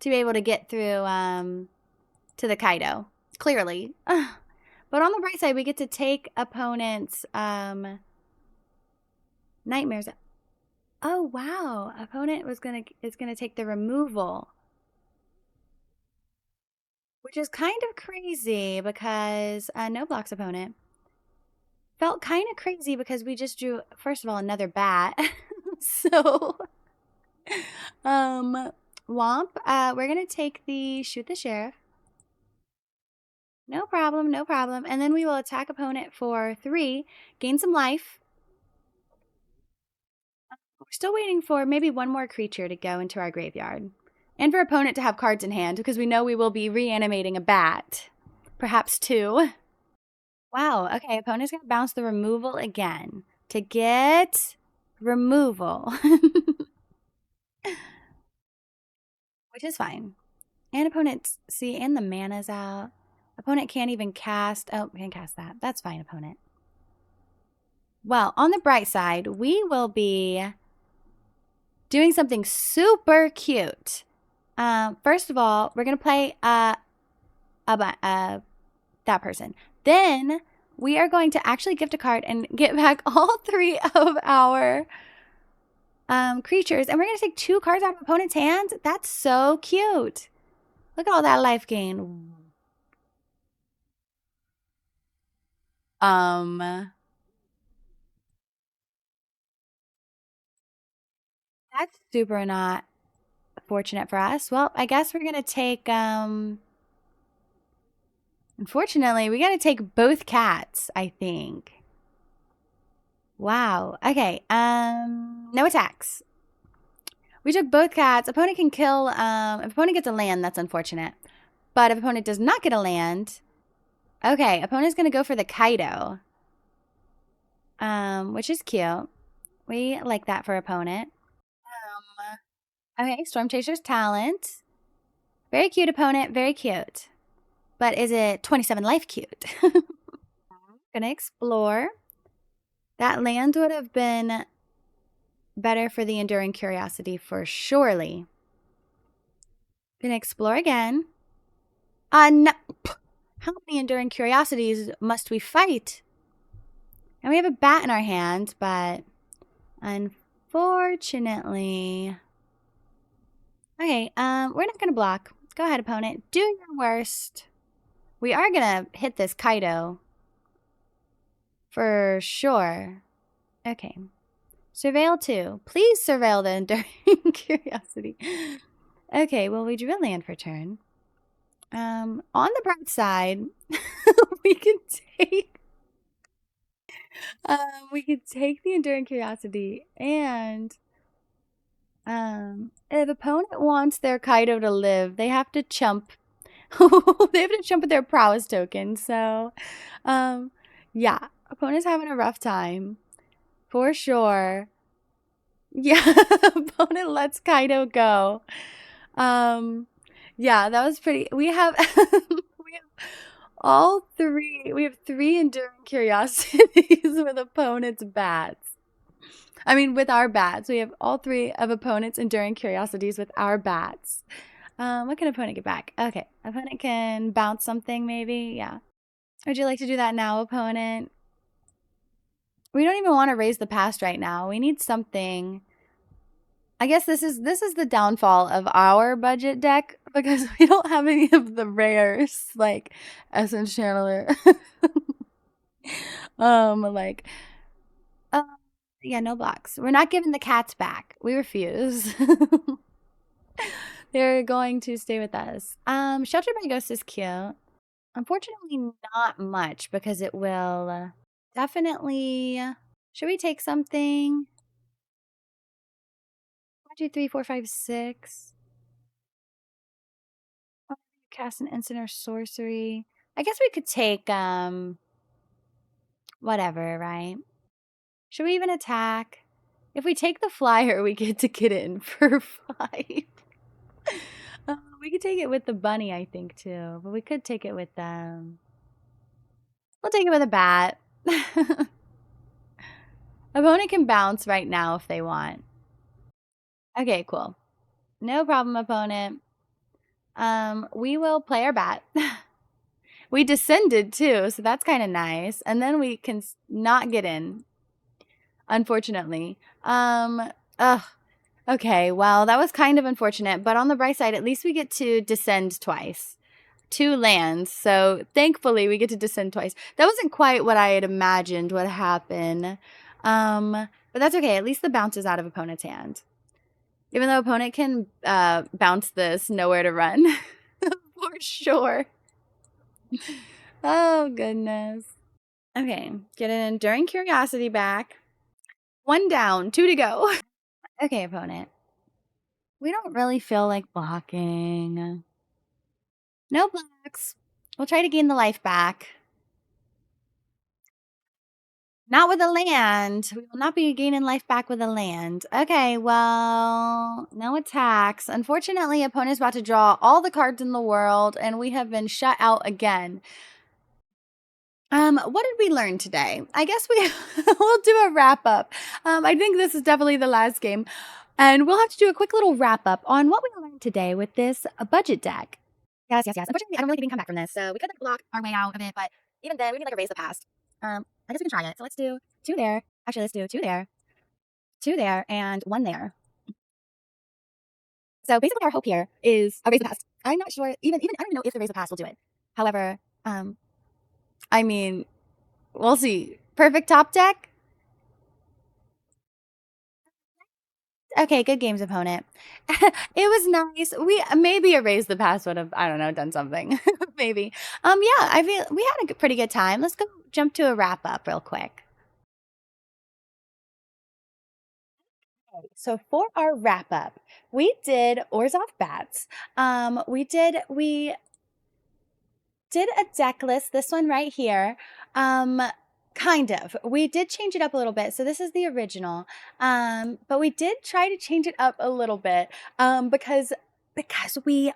to be able to get through to the Kaido. Clearly. But on the right side, we get to take opponent's nightmares. Oh, wow. Opponent is gonna take the removal. Which is kind of crazy because no blocks opponent. Felt kind of crazy because we just drew, first of all, another bat. So, Womp, we're going to take the Shoot the Sheriff. No problem, no problem. And then we will attack opponent for 3, gain some life. We're still waiting for maybe one more creature to go into our graveyard. And for opponent to have cards in hand because we know we will be reanimating a bat. Perhaps 2. Wow, okay, opponent's going to bounce the removal again to get removal. Which is fine. And opponent's, see, and the mana's out. Opponent can't even cast, oh, can't cast that. That's fine, opponent. Well, on the bright side, we will be doing something super cute. First of all, we're going to play that person. Then we are going to actually gift a card and get back all 3 of our creatures. And we're going to take 2 cards out of opponent's hand. That's so cute. Look at all that life gain. That's super not fortunate for us. Well, I guess we're going to take, unfortunately, we got to take both cats, I think. Wow. Okay. No attacks. We took both cats. Opponent can kill, if opponent gets a land, that's unfortunate. But if opponent does not get a land, okay, opponent's going to go for the Kaido. Which is cute. We like that for opponent. Okay, Storm Chaser's talent. Very cute opponent, very cute. But is it 27 life cute? Gonna explore. That land would have been better for the Enduring Curiosity for surely. Gonna explore again. No. How many enduring curiosities must we fight? And we have a bat in our hand, but unfortunately... Okay, we're not gonna block. Go ahead, opponent. Do your worst. We are gonna hit this Kaido. For sure. Okay. Surveil 2. Please surveil the enduring curiosity. Okay, well, we drew a land for turn. On the bright side, we can take the enduring curiosity, and if opponent wants their Kaido to live, they have to chump. They have to chump with their prowess token. So, yeah, opponent's having a rough time for sure. Yeah, opponent lets Kaido go. Yeah, that was pretty. We have all three. We have 3 enduring curiosities with opponent's bats. I mean, with our bats. We have all 3 of opponent's enduring curiosities with our bats. What can opponent get back? Okay, opponent can bounce something maybe. Yeah. Would you like to do that now, opponent? We don't even want to raise the past right now. We need something. I guess this is the downfall of our budget deck because we don't have any of the rares like Essence Channeler. Like, yeah, no blocks. We're not giving the cats back. We refuse. They're going to stay with us. Shelter by Ghost is cute. Unfortunately, not much because it will definitely. Should we take something? 1, 2, 3, 4, 5, 6. Cast an instant or sorcery. I guess we could take whatever, right? Should we even attack? If we take the flyer, we get to get in for 5. We could take it with the bunny, I think, too. But we could take it with them. We'll take it with a bat. Opponent can bounce right now if they want. Okay, cool. No problem, opponent. We will play our bat. We descended too, so that's kind of nice. And then we can not get in, unfortunately. Okay, well, that was kind of unfortunate. But on the bright side, at least we get to descend twice. 2 lands, so thankfully we get to descend twice. That wasn't quite what I had imagined would happen. But that's okay. At least the bounce is out of opponent's hand. Even though opponent can bounce this, nowhere to run. For sure. Oh, goodness. Okay, get an enduring curiosity back. 1 down, 2 to go. Okay, opponent. We don't really feel like blocking. No blocks. We'll try to gain the life back. Not with a land. We will not be gaining life back with a land. Okay, well, no attacks. Unfortunately, opponent is about to draw all the cards in the world, and we have been shut out again. What did we learn today? I guess we'll do a wrap up. I think this is definitely the last game, and we'll have to do a quick little wrap up on what we learned today with this budget deck. Yes. Unfortunately, I don't really think we can come back from this, so we could block our way out of it, but even then, we need like erase the past. I guess we can try it. So let's do 2 there. Actually, let's do 2 there, 2 there, and 1 there. So basically, our hope here is erase the past. I'm not sure. Even I don't even know if the erase the past will do it. However, I mean, we'll see. Perfect top deck. Okay, good games, opponent. It was nice. We maybe erased the past would have, I don't know, done something. Maybe. Yeah, I feel we had a pretty good time. Let's go jump to a wrap up real quick. Okay, so for our wrap up, we did Orzhov Bats. We did a deck list. This one right here. Kind of. We did change it up a little bit. So this is the original. But we did try to change it up a little bit because we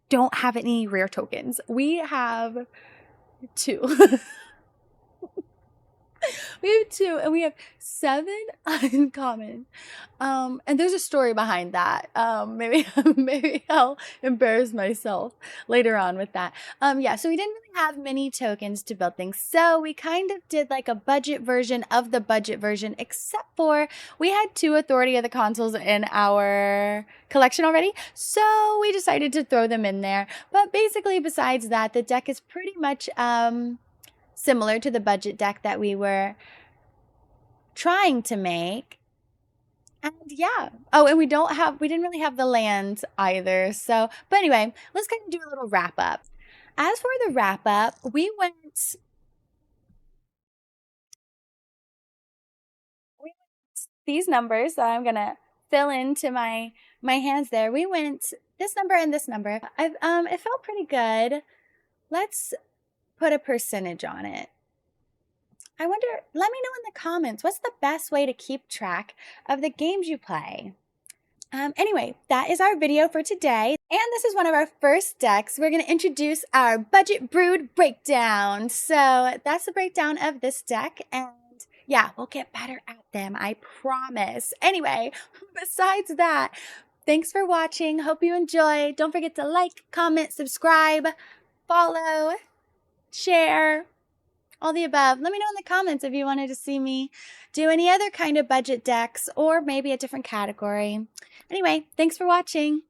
don't have any rare tokens. We have 2. We have 2 and we have 7 uncommon. And there's a story behind that. Maybe I'll embarrass myself later on with that. Yeah, so we didn't really have many tokens to build things. So we kind of did like a budget version of the budget version, except for we had 2 Authority of the Consuls in our collection already. So we decided to throw them in there. But basically, besides that, the deck is pretty much similar to the budget deck that we were trying to make. And yeah. Oh, and we didn't really have the lands either. So, but anyway, let's kind of do a little wrap up. As for the wrap up, we went these numbers that I'm gonna fill into my hands there. We went this number and this number. It felt pretty good. Let's put a percentage on it. I wonder, let me know in the comments, what's the best way to keep track of the games you play? Anyway, that is our video for today. And this is one of our first decks. We're going to introduce our Budget Brewed Breakdown. So that's the breakdown of this deck. And yeah, we'll get better at them, I promise. Anyway, besides that, thanks for watching. Hope you enjoyed. Don't forget to like, comment, subscribe, follow, share, all the above. Let me know in the comments if you wanted to see me do any other kind of budget decks or maybe a different category. Anyway, thanks for watching.